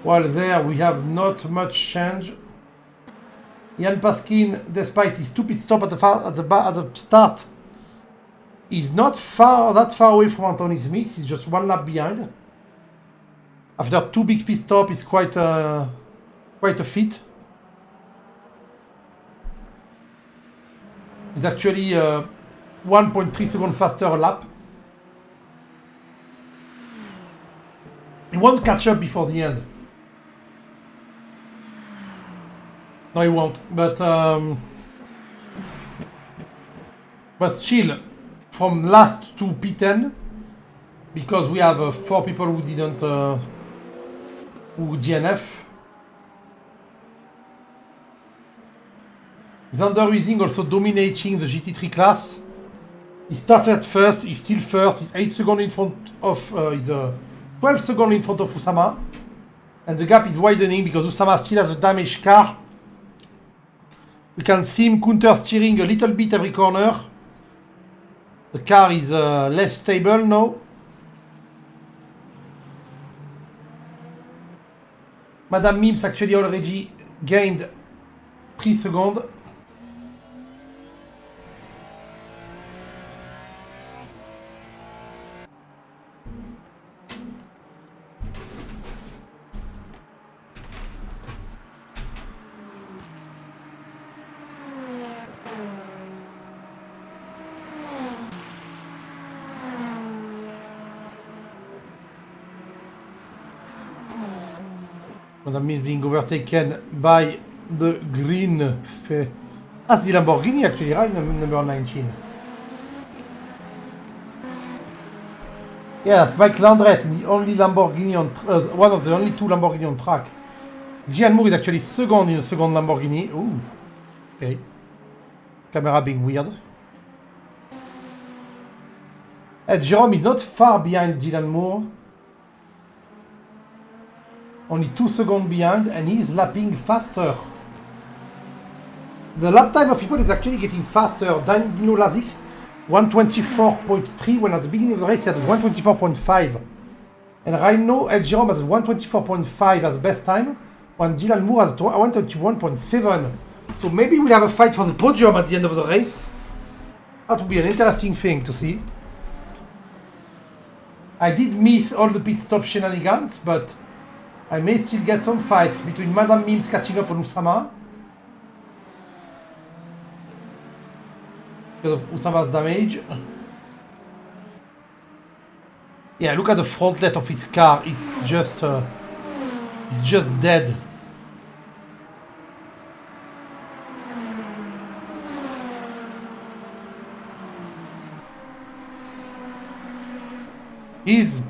Well, there we have not much change. Jan Paskin, despite his stupid stop at the start, is not that far away from Anthony Smith. He's just 1 lap behind. After 2 big pit stops, it's quite a feat. It's actually 1.3 seconds faster a lap. He won't catch up before the end. No, he won't. But still, from last to P10 because we have 4 people who didn't who DNF. Xander Using also dominating the GT3 class. He started first, he's still first, he's 8 seconds in front of, he's 12 seconds in front of Usama. And the gap is widening because Usama still has a damaged car. We can see him counter steering a little bit every corner. The car is less stable now. Madame Mims actually already gained 3 seconds. Madame Mims being overtaken by the green. That's the Lamborghini actually, right? Number 19. Yes, Mike Landret, the only Lamborghini on one of the only 2 Lamborghini on track. Gian Moore is actually second in the second Lamborghini. Ooh, okay. Camera being weird. And Jerome is not far behind Dylan Moore. Only 2 seconds behind, and he's lapping faster. The lap time of people is actually getting faster. Dino Lazik, 124.3, when at the beginning of the race he had 124.5. And right now, Ed Jerome has 124.5 as best time, when Dylan Moore has 121.7. So maybe we'll have a fight for the podium at the end of the race. That would be an interesting thing to see. I did miss all the pit stop shenanigans, but I may still get some fight between Madame Mims catching up on Usama. Because of Usama's damage. Yeah, look at the frontlet of his car. It's just dead.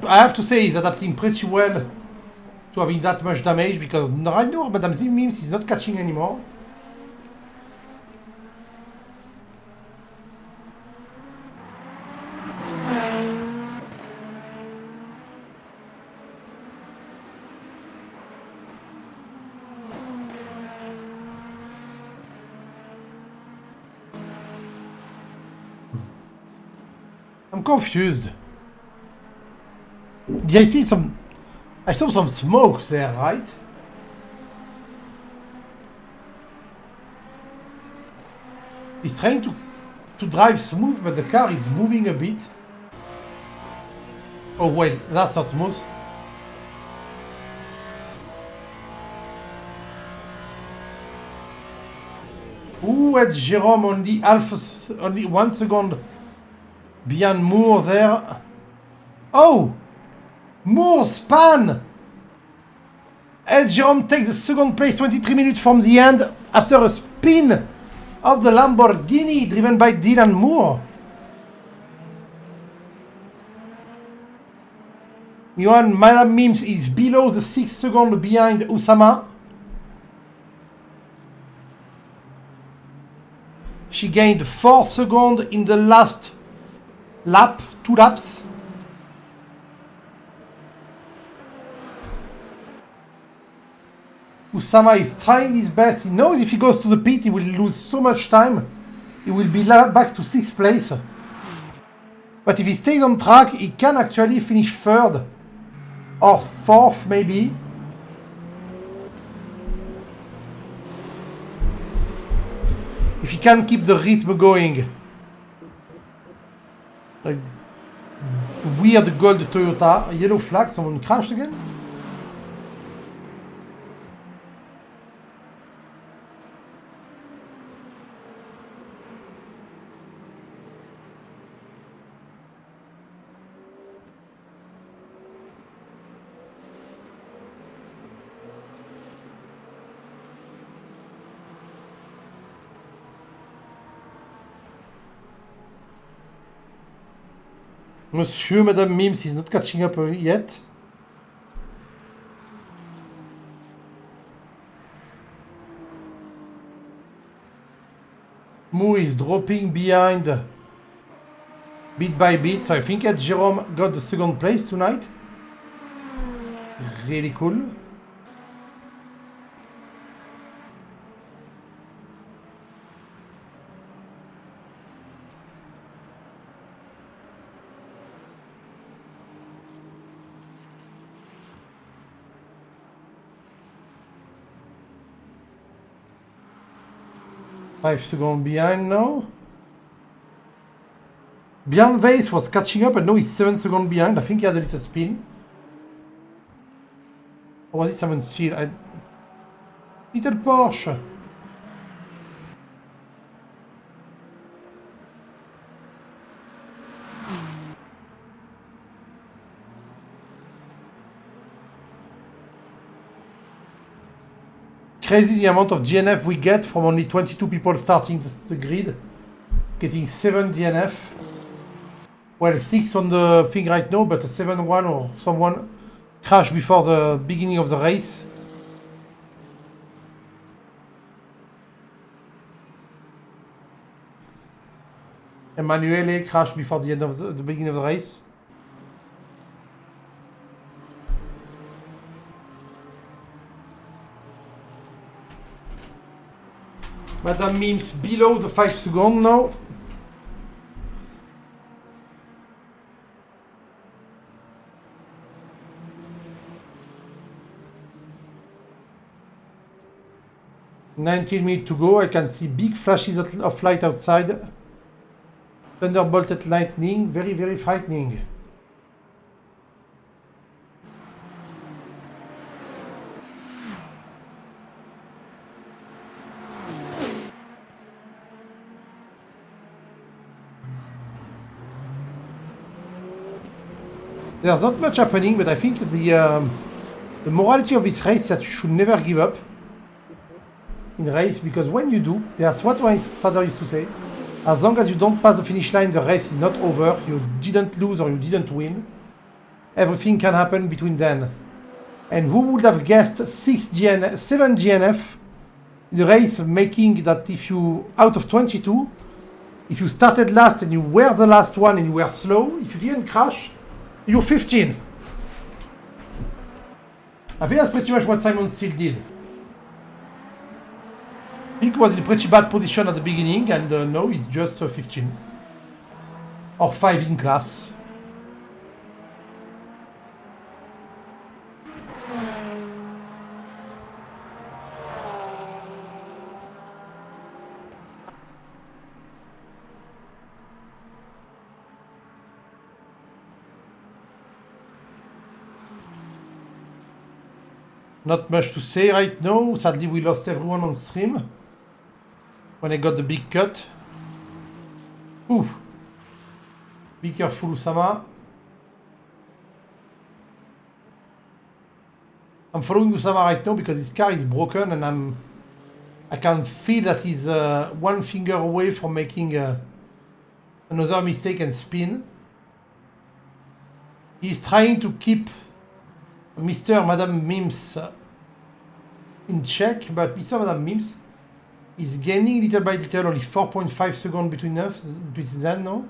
I have to say, he's adapting pretty well to having that much damage, because right now Madame Mims is not catching anymore. I'm confused. Did I saw some smoke there, right? He's trying to drive smooth, but the car is moving a bit. Oh wait, that's not smooth. Ooh, at Jerome only 1 second behind Moore there. Oh! Moore span! And Jerome takes the second place 23 minutes from the end after a spin of the Lamborghini driven by Dylan Moore. Johan Madame Mims is below the 6 seconds behind Usama. She gained 4 seconds in the last lap, 2 laps. Usama is trying his best. He knows if he goes to the pit, he will lose so much time. He will be back to 6th place. But if he stays on track, he can actually finish 3rd. Or 4th, maybe. If he can keep the rhythm going. Like weird gold Toyota. Yellow flag, someone crashed again? Monsieur, Madame Mims is not catching up yet. Moore is dropping behind bit by bit, so I think that Jerome got the second place tonight. Really cool. Five seconds behind now. Bjorn Weiss was catching up and now he's 7 seconds behind. I think he had a little spin. Or was it someone still? Little Porsche. Crazy the amount of DNF we get from only 22 people starting the grid. Getting 7 DNF. Well, 6 on the thing right now, but a 7-1 or someone crashed before the beginning of the race. Emanuele crashed before the end of the beginning of the race. Madame Mims below the 5 seconds now. $19 to go. I can see big flashes of light outside. Thunderbolted lightning, very, very frightening. There's not much happening, but I think the morality of this race is that you should never give up in race, because when you do, that's what my father used to say. As long as you don't pass the finish line, the race is not over. You didn't lose or you didn't win. Everything can happen between then. And who would have guessed 7 GNF in the race, making that if you, out of 22, if you started last and you were the last one and you were slow, if you didn't crash, you're 15. I think that's pretty much what Simon Steele did. I think he was in a pretty bad position at the beginning, and now he's just 15. Or 5 in class. Not much to say right now. Sadly, we lost everyone on stream when I got the big cut. Ooh. Be careful, Usama. I'm following Usama right now because his car is broken, and I can feel that he's one finger away from making another mistake and spin. He's trying to keep Mr. Madame Mims in check, but Mr. Madame Mims is gaining little by little, only 4.5 seconds between them now.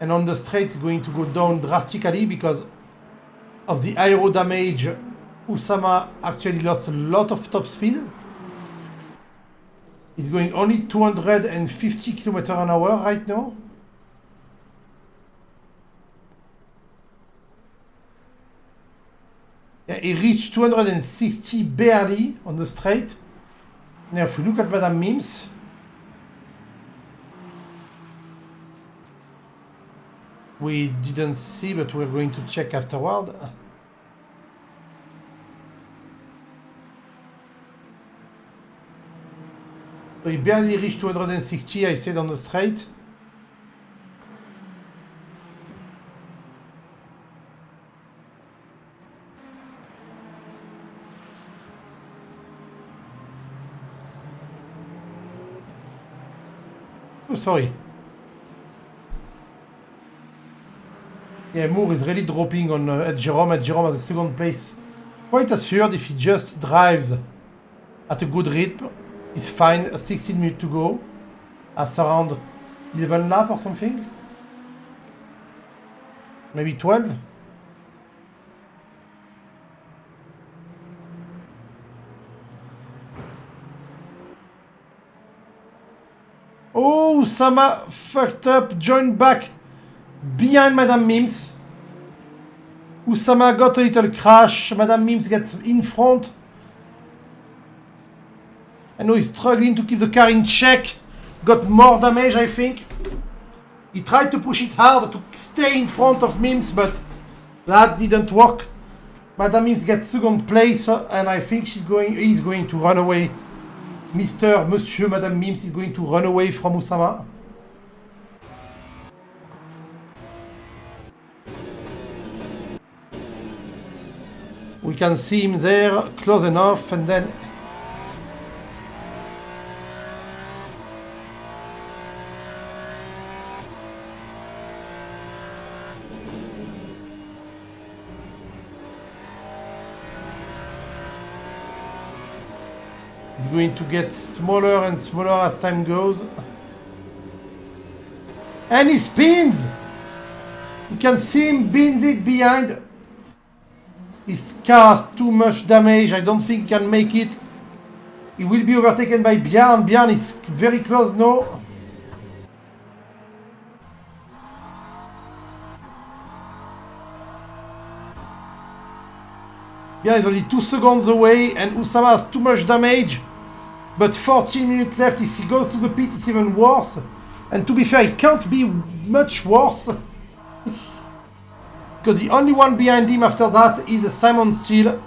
And on the straight, it's going to go down drastically because of the aero damage. Usama actually lost a lot of top speed. He's going only 250 km/h right now. Yeah, he reached 260 barely on the straight. Now if we look at Madame Mims, we didn't see, but we're going to check afterward. So he barely reached 260, I said, on the straight. Oh, sorry. Yeah, Moore is really dropping on Ed Jerome. Ed Jerome has a second place. Quite a third if he just drives at a good rhythm. He's fine. 16 minutes to go. That's around 11 lap or something. Maybe 12. Oh, Usama fucked up, joined back behind Madame Mims. Usama got a little crash. Madame Mims gets in front. I know he's struggling to keep the car in check. Got more damage, I think. He tried to push it hard to stay in front of Mims, but that didn't work. Madame Mims gets second place, and I think he's going to run away. Monsieur Madame Mims is going to run away from Usama. We can see him there, close enough, and then... It's going to get smaller and smaller as time goes. And he spins! You can see him bins it behind. His car has too much damage. I don't think he can make it. He will be overtaken by Bjarn. Bjarn is very close now. Bjarn is only 2 seconds away and Usama has too much damage. But 14 minutes left. If he goes to the pit, it's even worse. And to be fair, it can't be much worse. Because the only one behind him after that is Simon Steele.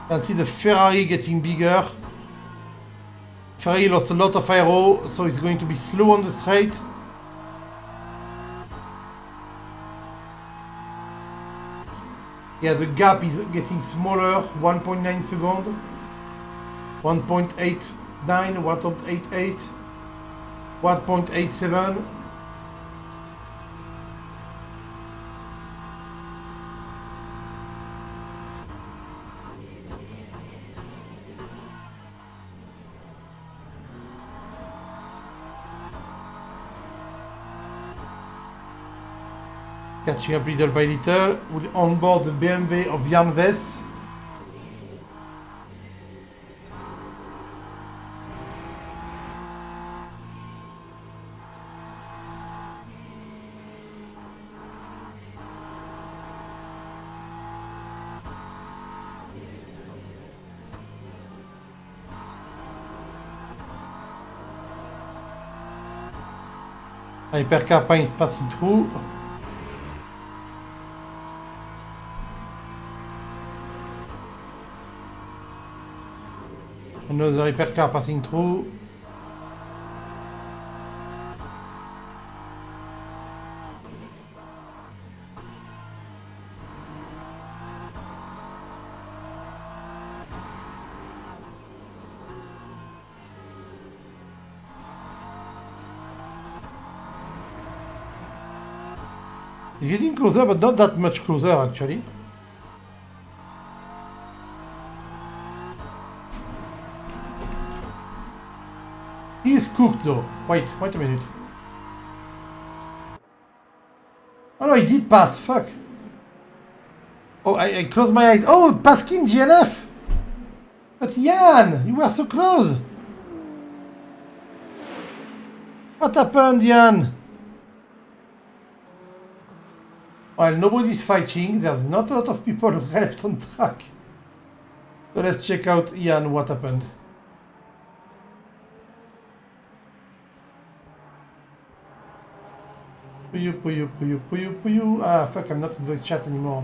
You can see the Ferrari getting bigger. Ferrari lost a lot of aero, so it's going to be slow on the straight. Yeah, the gap is getting smaller, 1.9 seconds, 1.89, 1.88, 1.87. Catching up little by little, we'll onboard the BMW of Jan Wess. Hypercar is passing through. Another hypercar passing through. It's getting closer, but not that much closer actually. He's cooked though. Wait a minute. Oh no, he did pass, fuck. Oh, I closed my eyes. Oh, Paskin GNF! But Jan, you were so close! What happened, Jan? Well, nobody's fighting. There's not a lot of people left on track. So let's check out Ian, what happened. Puyu. Ah, fuck, I'm not in voice chat anymore.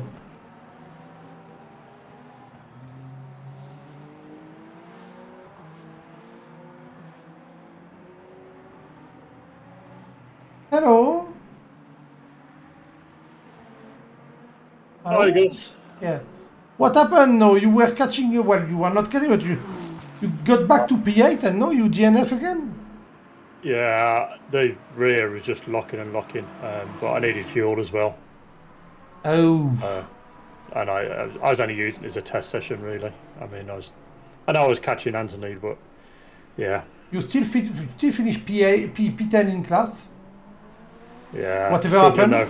Hello? Oh, you guys. Yeah. What happened? No, you were catching. Well, you were not catching, but you got back to P8 and now you DNF again. Yeah, the rear was just locking and locking, but I needed fuel as well. Oh. And I was only using it as a test session, really. I mean, I know I was catching Anthony, but yeah. You still finish P10 in class? Yeah. Whatever happened? Though.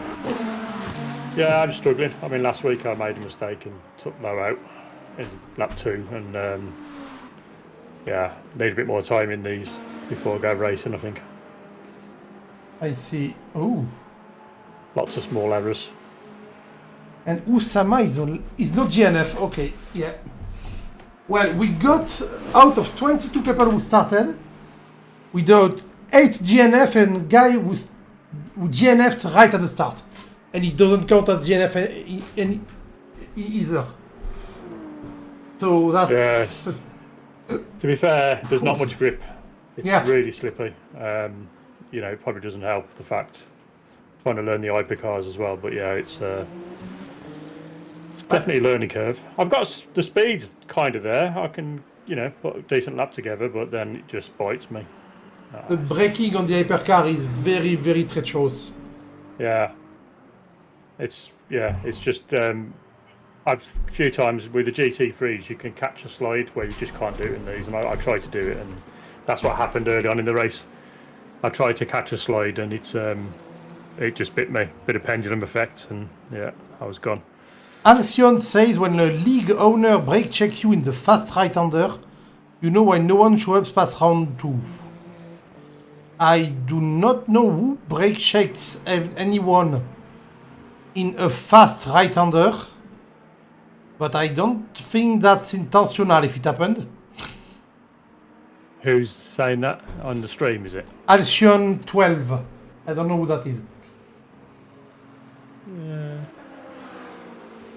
Yeah, I'm struggling. I mean, last week I made a mistake and took Mo out in lap 2, and yeah, need a bit more time in these before I go racing, I think. I see. Oh. Lots of small errors. And Usama is not GNF. Okay, yeah. Well, we got out of 22 people who started, we got 8 GNF and guy who GNF'd right at the start. And it doesn't count as GNF either. So that's... Yeah. To be fair, there's not much grip. It's really slippy. You know, it probably doesn't help the fact trying to learn the hypercars as well. But yeah, it's definitely a learning curve. I've got the speed kind of there. I can, you know, put a decent lap together, but then it just bites me. The braking on the hypercar is very, very treacherous. Yeah. It's just I've a few times with the GT3s you can catch a slide where you just can't do it in these, and I tried to do it, and that's what happened early on in the race. I tried to catch a slide and it just bit me, bit of pendulum effect, and yeah, I was gone. Alcyon says when the league owner brake check you in the fast right-hander, you know why no one shows up past round 2. I do not know who brake checks anyone in a fast right-hander, but I don't think that's intentional if it happened. Who's saying that on the stream, is it? Alcyon 12. I don't know who that is.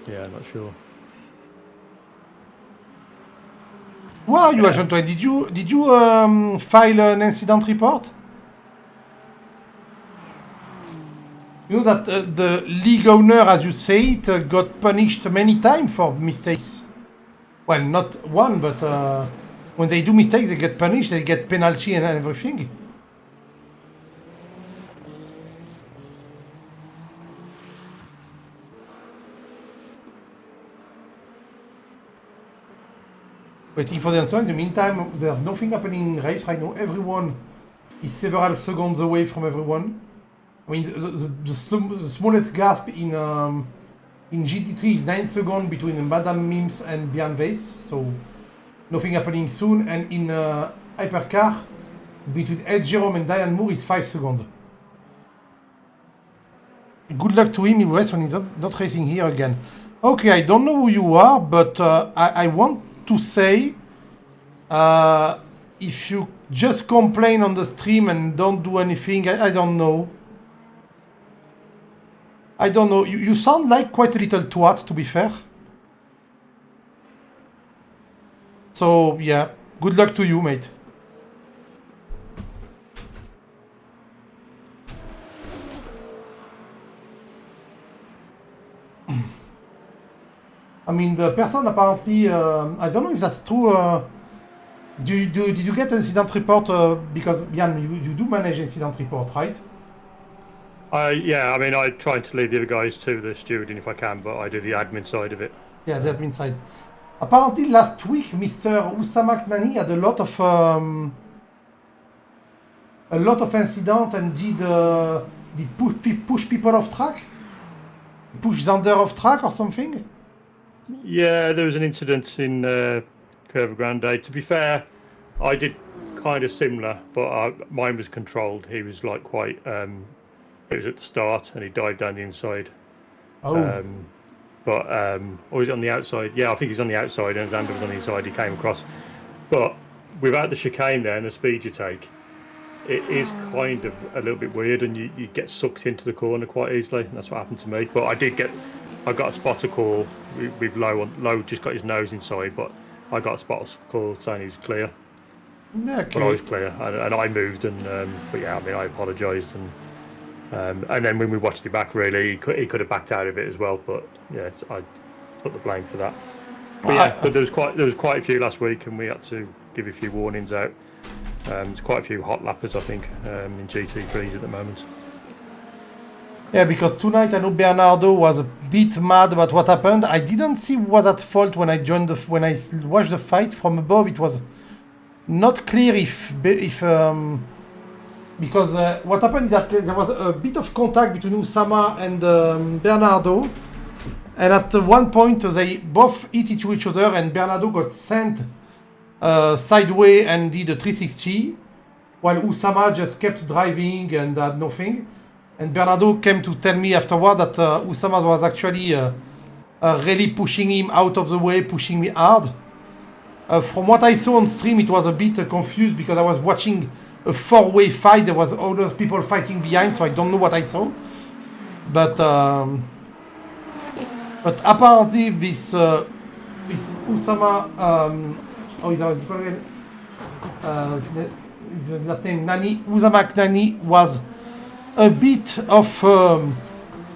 Yeah, I'm not sure. Where are you, Alcyon 12? Did you file an incident report? You know that the league owner, as you say it, got punished many times for mistakes. Well, not one, but when they do mistakes, they get punished, they get penalty and everything. Waiting for the answer. In the meantime, there's nothing happening in race right now. Everyone is several seconds away from everyone. I mean, the smallest gap in GT3 is 9 seconds between Madame Mims and Bian Weiss, so nothing happening soon. And in Hypercar, between Ed Jerome and Diane Moore is 5 seconds. Good luck to him in race when he's not racing here again. Okay, I don't know who you are, but I want to say, if you just complain on the stream and don't do anything, I don't know. I don't know. You sound like quite a little twat, to be fair. So, yeah. Good luck to you, mate. I mean, the person apparently... I don't know if that's true. Did you get incident report? Because, Jan, you do manage incident report, right? Yeah, I mean, I try to lead the other guys to the stewarding if I can, but I do the admin side of it. Yeah, the admin side. Apparently, last week, Mr. Usama Knani had a lot of incident and did push people off track, push Zander off track or something. Yeah, there was an incident in Curva Grande. To be fair, I did kind of similar, but mine was controlled. He was like quite. It was at the start, and he died down the inside. Oh. Or was it on the outside? Yeah, I think he's on the outside, and Zander was on the inside. He came across, but without the chicane there and the speed you take, it is kind of a little bit weird, and you get sucked into the corner quite easily. And that's what happened to me. But I got a spotter call with Low just got his nose inside, but I got a spotter call saying he was clear. Okay. But I was clear, and I moved, but yeah, I mean, I apologised, and And then when we watched it back, really, he could have backed out of it as well. But yeah, I put the blame for that. But yeah, but there was quite a few last week, and we had to give a few warnings out. There's quite a few hot lappers, I think, in GT3s at the moment. Yeah, because tonight I know Bernardo was a bit mad about what happened. I didn't see who was at fault when I watched the fight from above. It was not clear if because what happened is that there was a bit of contact between Usama and Bernardo, and at one point they both hit into each other, and Bernardo got sent sideways and did a 360, while Usama just kept driving and had nothing. And Bernardo came to tell me afterward that Usama was actually really pushing him out of the way, pushing me hard. From what I saw on stream, it was a bit confused because I was watching a four-way fight. There was all those people fighting behind, so I don't know what I saw. But apparently this Usama, his last name Nani, Usama Nani was a bit of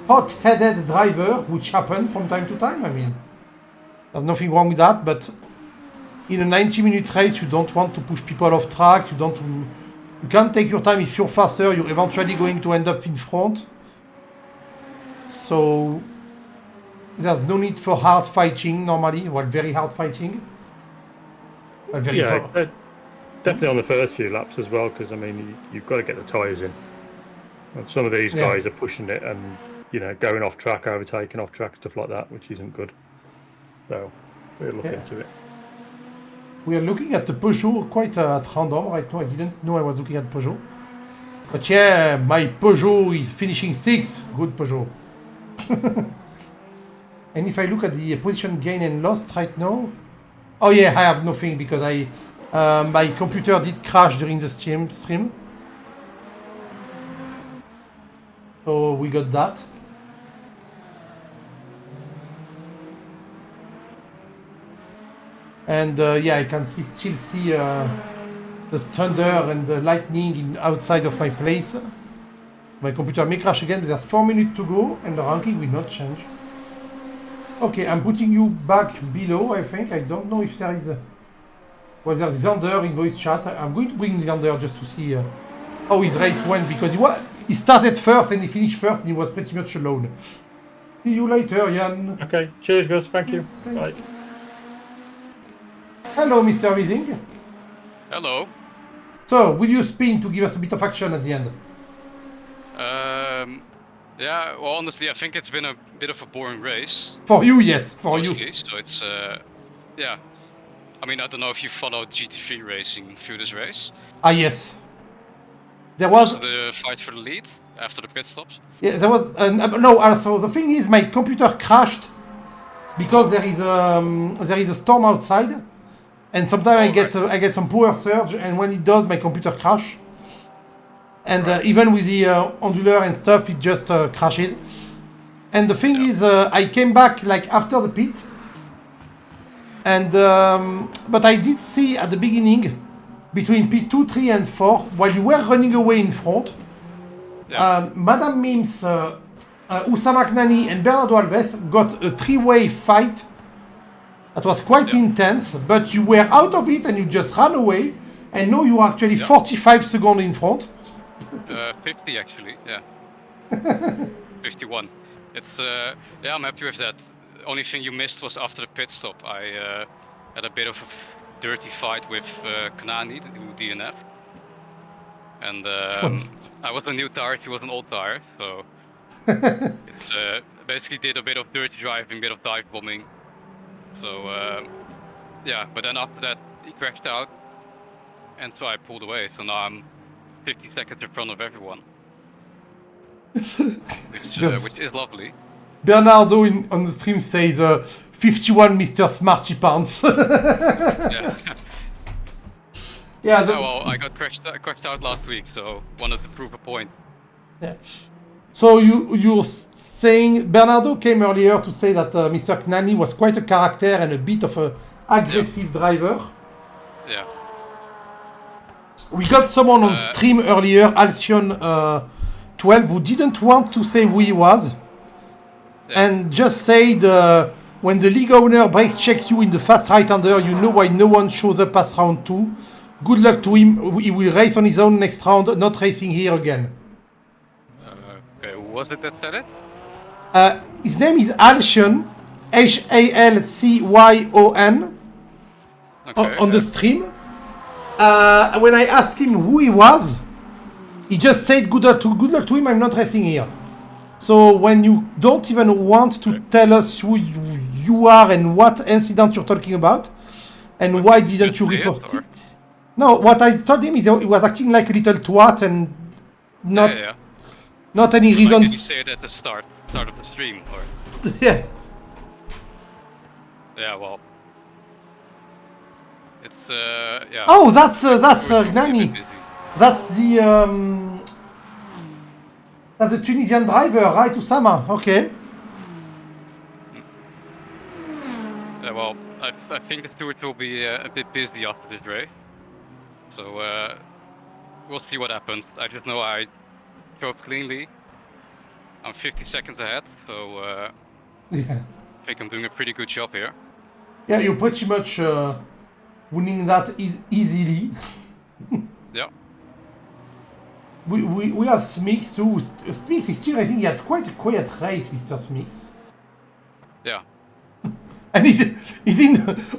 hot-headed driver, which happened from time to time. I mean, there's nothing wrong with that, but in a 90-minute race, you don't want to push people off track. You can't take your time. If you're faster, you're eventually going to end up in front. So there's no need for hard fighting normally. Well, very hard fighting. Well, definitely on the first few laps as well, because I mean, you've got to get the tyres in. And some of these guys are pushing it and, you know, going off track, overtaking off track, stuff like that, which isn't good. So we'll look into it. We are looking at the Peugeot quite at random right now. I didn't know I was looking at Peugeot. But yeah, my Peugeot is finishing 6th. Good Peugeot. And if I look at the position gain and lost right now... Oh yeah, I have nothing because my computer did crash during the stream. So we got that. And yeah, I can still see the thunder and the lightning outside of my place. My computer may crash again, but there's 4 minutes to go and the ranking will not change. Okay, I'm putting you back below, I think. I don't know if there is... Well, there's Xander in voice chat. I'm going to bring Xander just to see how his race went, because he started first and he finished first and he was pretty much alone. See you later, Jan. Okay, cheers guys, thank you. Bye. Hello, Mr. Rising. Hello. So, will you spin to give us a bit of action at the end? Yeah, well, honestly, I think it's been a bit of a boring race. For you, yes, for mostly, you. So it's, yeah. I mean, I don't know if you followed GT3 racing through this race. Ah, yes. There was the fight for the lead after the pit stops. Yeah, there was no. So the thing is, my computer crashed because there is a storm outside, and sometimes I get some power surge, and when it does, my computer crash. And even with the ondular and stuff, it just crashes. And the thing is, I came back like after the pit, and but I did see at the beginning, between P2, 3, and 4, while you were running away in front, Madame Mims, Usama Knani, and Bernardo Alves got a three-way fight that was quite intense, but you were out of it and you just ran away, and now you are actually 45 seconds in front. 50 actually, yeah. 51. It's yeah, I'm happy with that. Only thing you missed was after the pit stop. I had a bit of a dirty fight with Knani, the DNF. And I was a new tire, he was an old tire, so it basically did a bit of dirty driving, a bit of dive bombing. So yeah, but then after that he crashed out, and so I pulled away. So now I'm 50 seconds in front of everyone, which is lovely. Bernardo on the stream says 51 Mr. Smarty Pants. Yeah. Yeah, well, I got crashed out last week, so wanted to prove a point. Yeah. So you're saying Bernardo came earlier to say that Mr. Knani was quite a character and a bit of an aggressive driver. Yeah. We got someone on stream earlier, Alcyon 12 who didn't want to say who he was, and just said, when the league owner brakes check you in the fast right-hander, you know why no one shows up past round 2. Good luck to him. He will race on his own next round, not racing here again. Okay, who was it that said it? His name is Halcyon, Halcyon, Okay, on the stream. When I asked him who he was, he just said, good luck to him, I'm not racing here. So when you don't even want to tell us who you are and what incident you're talking about, and why didn't you report it? No, what I told him is he was acting like a little twat and not any reason. Did you say it at the start of the stream, or? Yeah. Yeah, well, it's yeah. Oh, that's Gnani. That's the Tunisian driver, right, Usama? Okay. Yeah, well, I think the stewards will be a bit busy after this race, so we'll see what happens. I just know I drove cleanly. I'm 50 seconds ahead, so Yeah. I think I'm doing a pretty good job here. Yeah, you're pretty much winning that easily. Yeah. We have Smix too. Smix is still, I think he had quite a quiet race, Mr. Smix. Yeah. And he's in.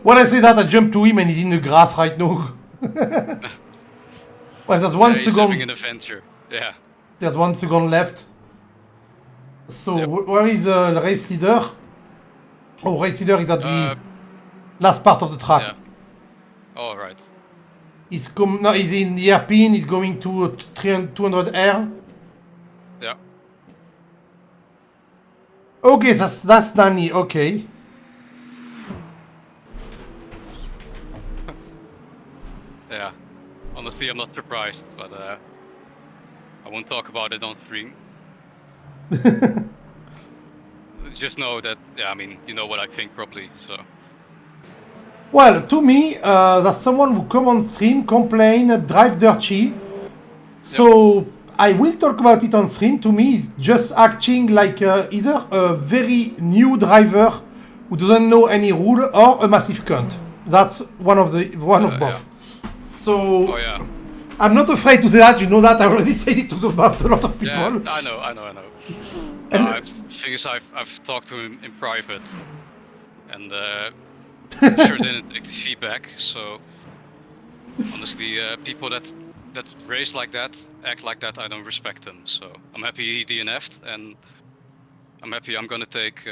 When I say that, I jump to him and he's in the grass right now. Well, there's one he's second. having an adventure. Yeah. There's 1 second left. So where is the race leader? Oh, race leader is at the last part of the track. Yeah. All right. He's in the airpin. He's going to 200 air. Yeah. Okay, that's Danny. Okay. Yeah. Honestly, I'm not surprised, but I won't talk about it on stream. Just know that, yeah, I mean, you know what I think probably, so. Well, to me, that's someone who come on stream, complain, drive dirty. So I will talk about it on stream. To me, he's just acting like either a very new driver who doesn't know any rule or a massive cunt. That's one of both. Yeah. So I'm not afraid to say that. You know that I already said it about a lot of people. Yeah, I know. The thing is, I've talked to him in private, and sure didn't take the feedback. So honestly, people that race like that, act like that, I don't respect them. So I'm happy he DNF'd, and I'm happy I'm gonna take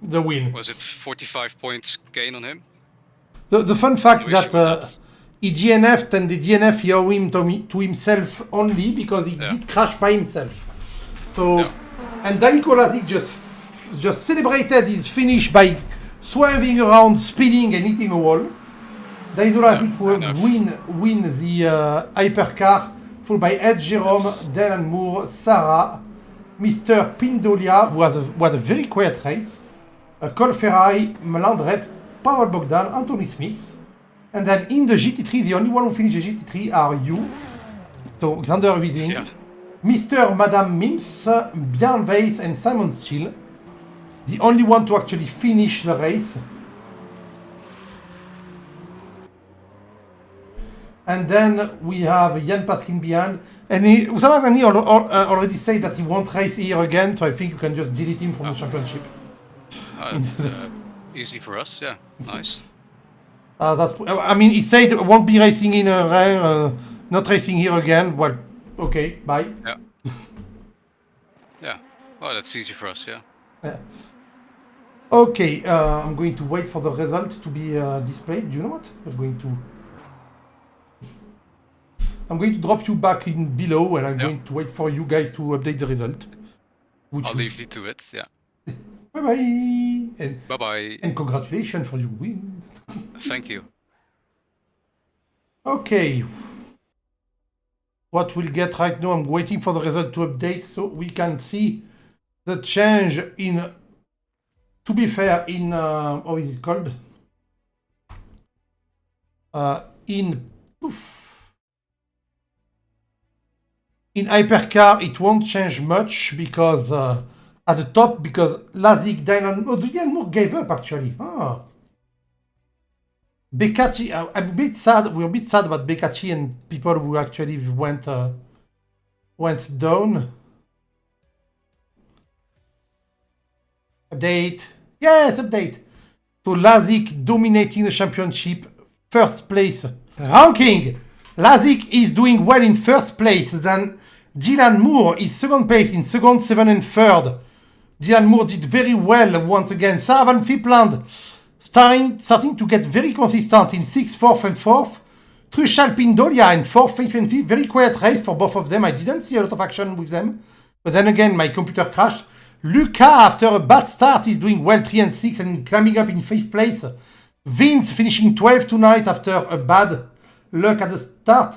the win. Was it 45 points gain on him? The fun fact that he DNF'd, and the DNF he owed him to himself only because he did crash by himself. So and Dan Kolasik just celebrated his finish by swerving around, spinning, and hitting a wall. Dan Kolasik will win the hypercar, followed by Ed Jerome, Dylan Moore, Sarah, Mr. Pindolia, who had a very quiet race, Cole Ferrari, Melandret, Pavel Bogdan, Anthony Smith. And then in the GT3, the only one who finished the GT3 are you, so Xander Wiesing, Mr. Madame Mims, Björn Weiss, and Simon Schill. The only one to actually finish the race. And then we have Jan Paskin behind. And Usama Ghani already said that he won't race here again, so I think you can just delete him from the championship. Easy for us, yeah. Nice. I mean, he said won't be racing in a rare, not racing here again. Well, okay, bye. Yeah. Yeah. Oh, that's easy for us, yeah. Okay, I'm going to wait for the result to be displayed. Do you know what? I'm going to drop you back in below, and I'm going to wait for you guys to update the result. I'll leave you to it, yeah. Bye-bye! And bye-bye. And congratulations for your win. Thank you. Okay. What we'll get right now, I'm waiting for the result to update so we can see the change in, to be fair, in, how is it called? In hypercar, it won't change much because at the top, because Lazik, Dylan... Oh, Dylan Moore gave up, actually. Ah. Beccacci, I'm a bit sad. We're a bit sad about Beccacci and people who actually went down. Update. Yes, update. So Lazik dominating the championship. First place. Ranking. Lazik is doing well in first place. Then Dylan Moore is second place in second, 7 and third. Dylan Moore did very well once again. Sarah Van Fipland starting to get very consistent in 6th, 4th and 4th. Trushal Pindolia in 4th, 5th and 5th. Very quiet race for both of them. I didn't see a lot of action with them. But then again, my computer crashed. Luca, after a bad start, is doing well 3 and 6 and climbing up in 5th place. Vince finishing 12th tonight after a bad luck at the start.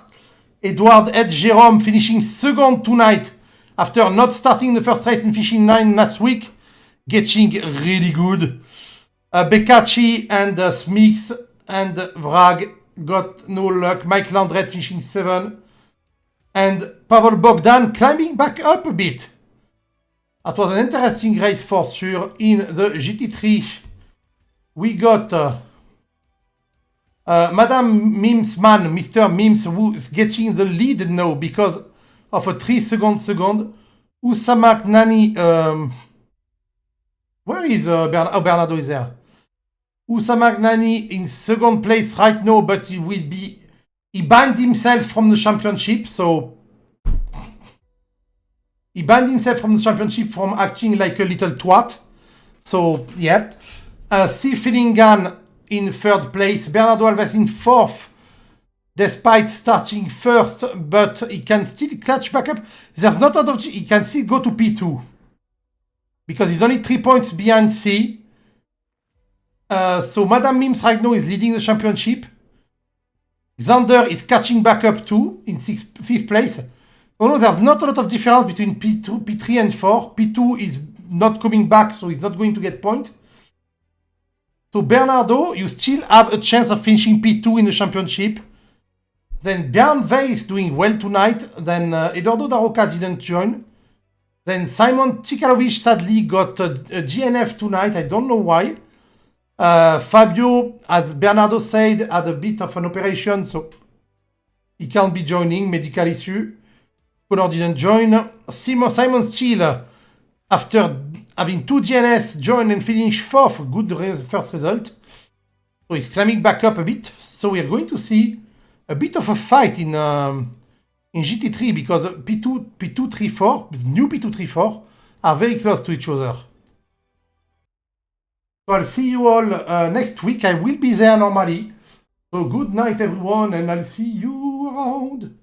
Edward Ed Jerome finishing 2nd tonight after not starting the first race and finishing 9 last week. Getting really good. Beccacci and Smix and Vrag got no luck. Mike Landret finishing 7. And Pavel Bogdan climbing back up a bit. That was an interesting race for sure. In the GT3, we got Madame Mims man, Mr. Mims, who's getting the lead now because of a 3-second. Usama Nani, where is Bernardo is there? Usama Nani in second place right now, but he banned himself from the championship, so he banned himself from the championship from acting like a little twat. So, yeah. C. Fillingham in third place. Bernardo Alves in fourth. Despite starting first, but he can still catch back up. There's not a lot of... He can still go to P2. Because he's only 3 points behind C. So Madame Mims right now is leading the championship. Xander is catching back up too in 5th place. Oh no, there's not a lot of difference between P2, P3 and 4. P2 is not coming back, so he's not going to get point. So Bernardo, you still have a chance of finishing P2 in the championship. Then Björn Vey is doing well tonight. Then Eduardo Daroca didn't join. Then Simon Tikalovic sadly got a GNF tonight. I don't know why. Fabio, as Bernardo said, had a bit of an operation, so he can't be joining, medical issue. Connor didn't join. Simon Steele, after having 2 GNS, joined and finished 4th. Good first result. So he's climbing back up a bit. So we're going to see a bit of a fight in GT3 because P2, 3, 4, new P2, 3, 4 are very close to each other. So I'll see you all next week. I will be there normally. So good night everyone and I'll see you around.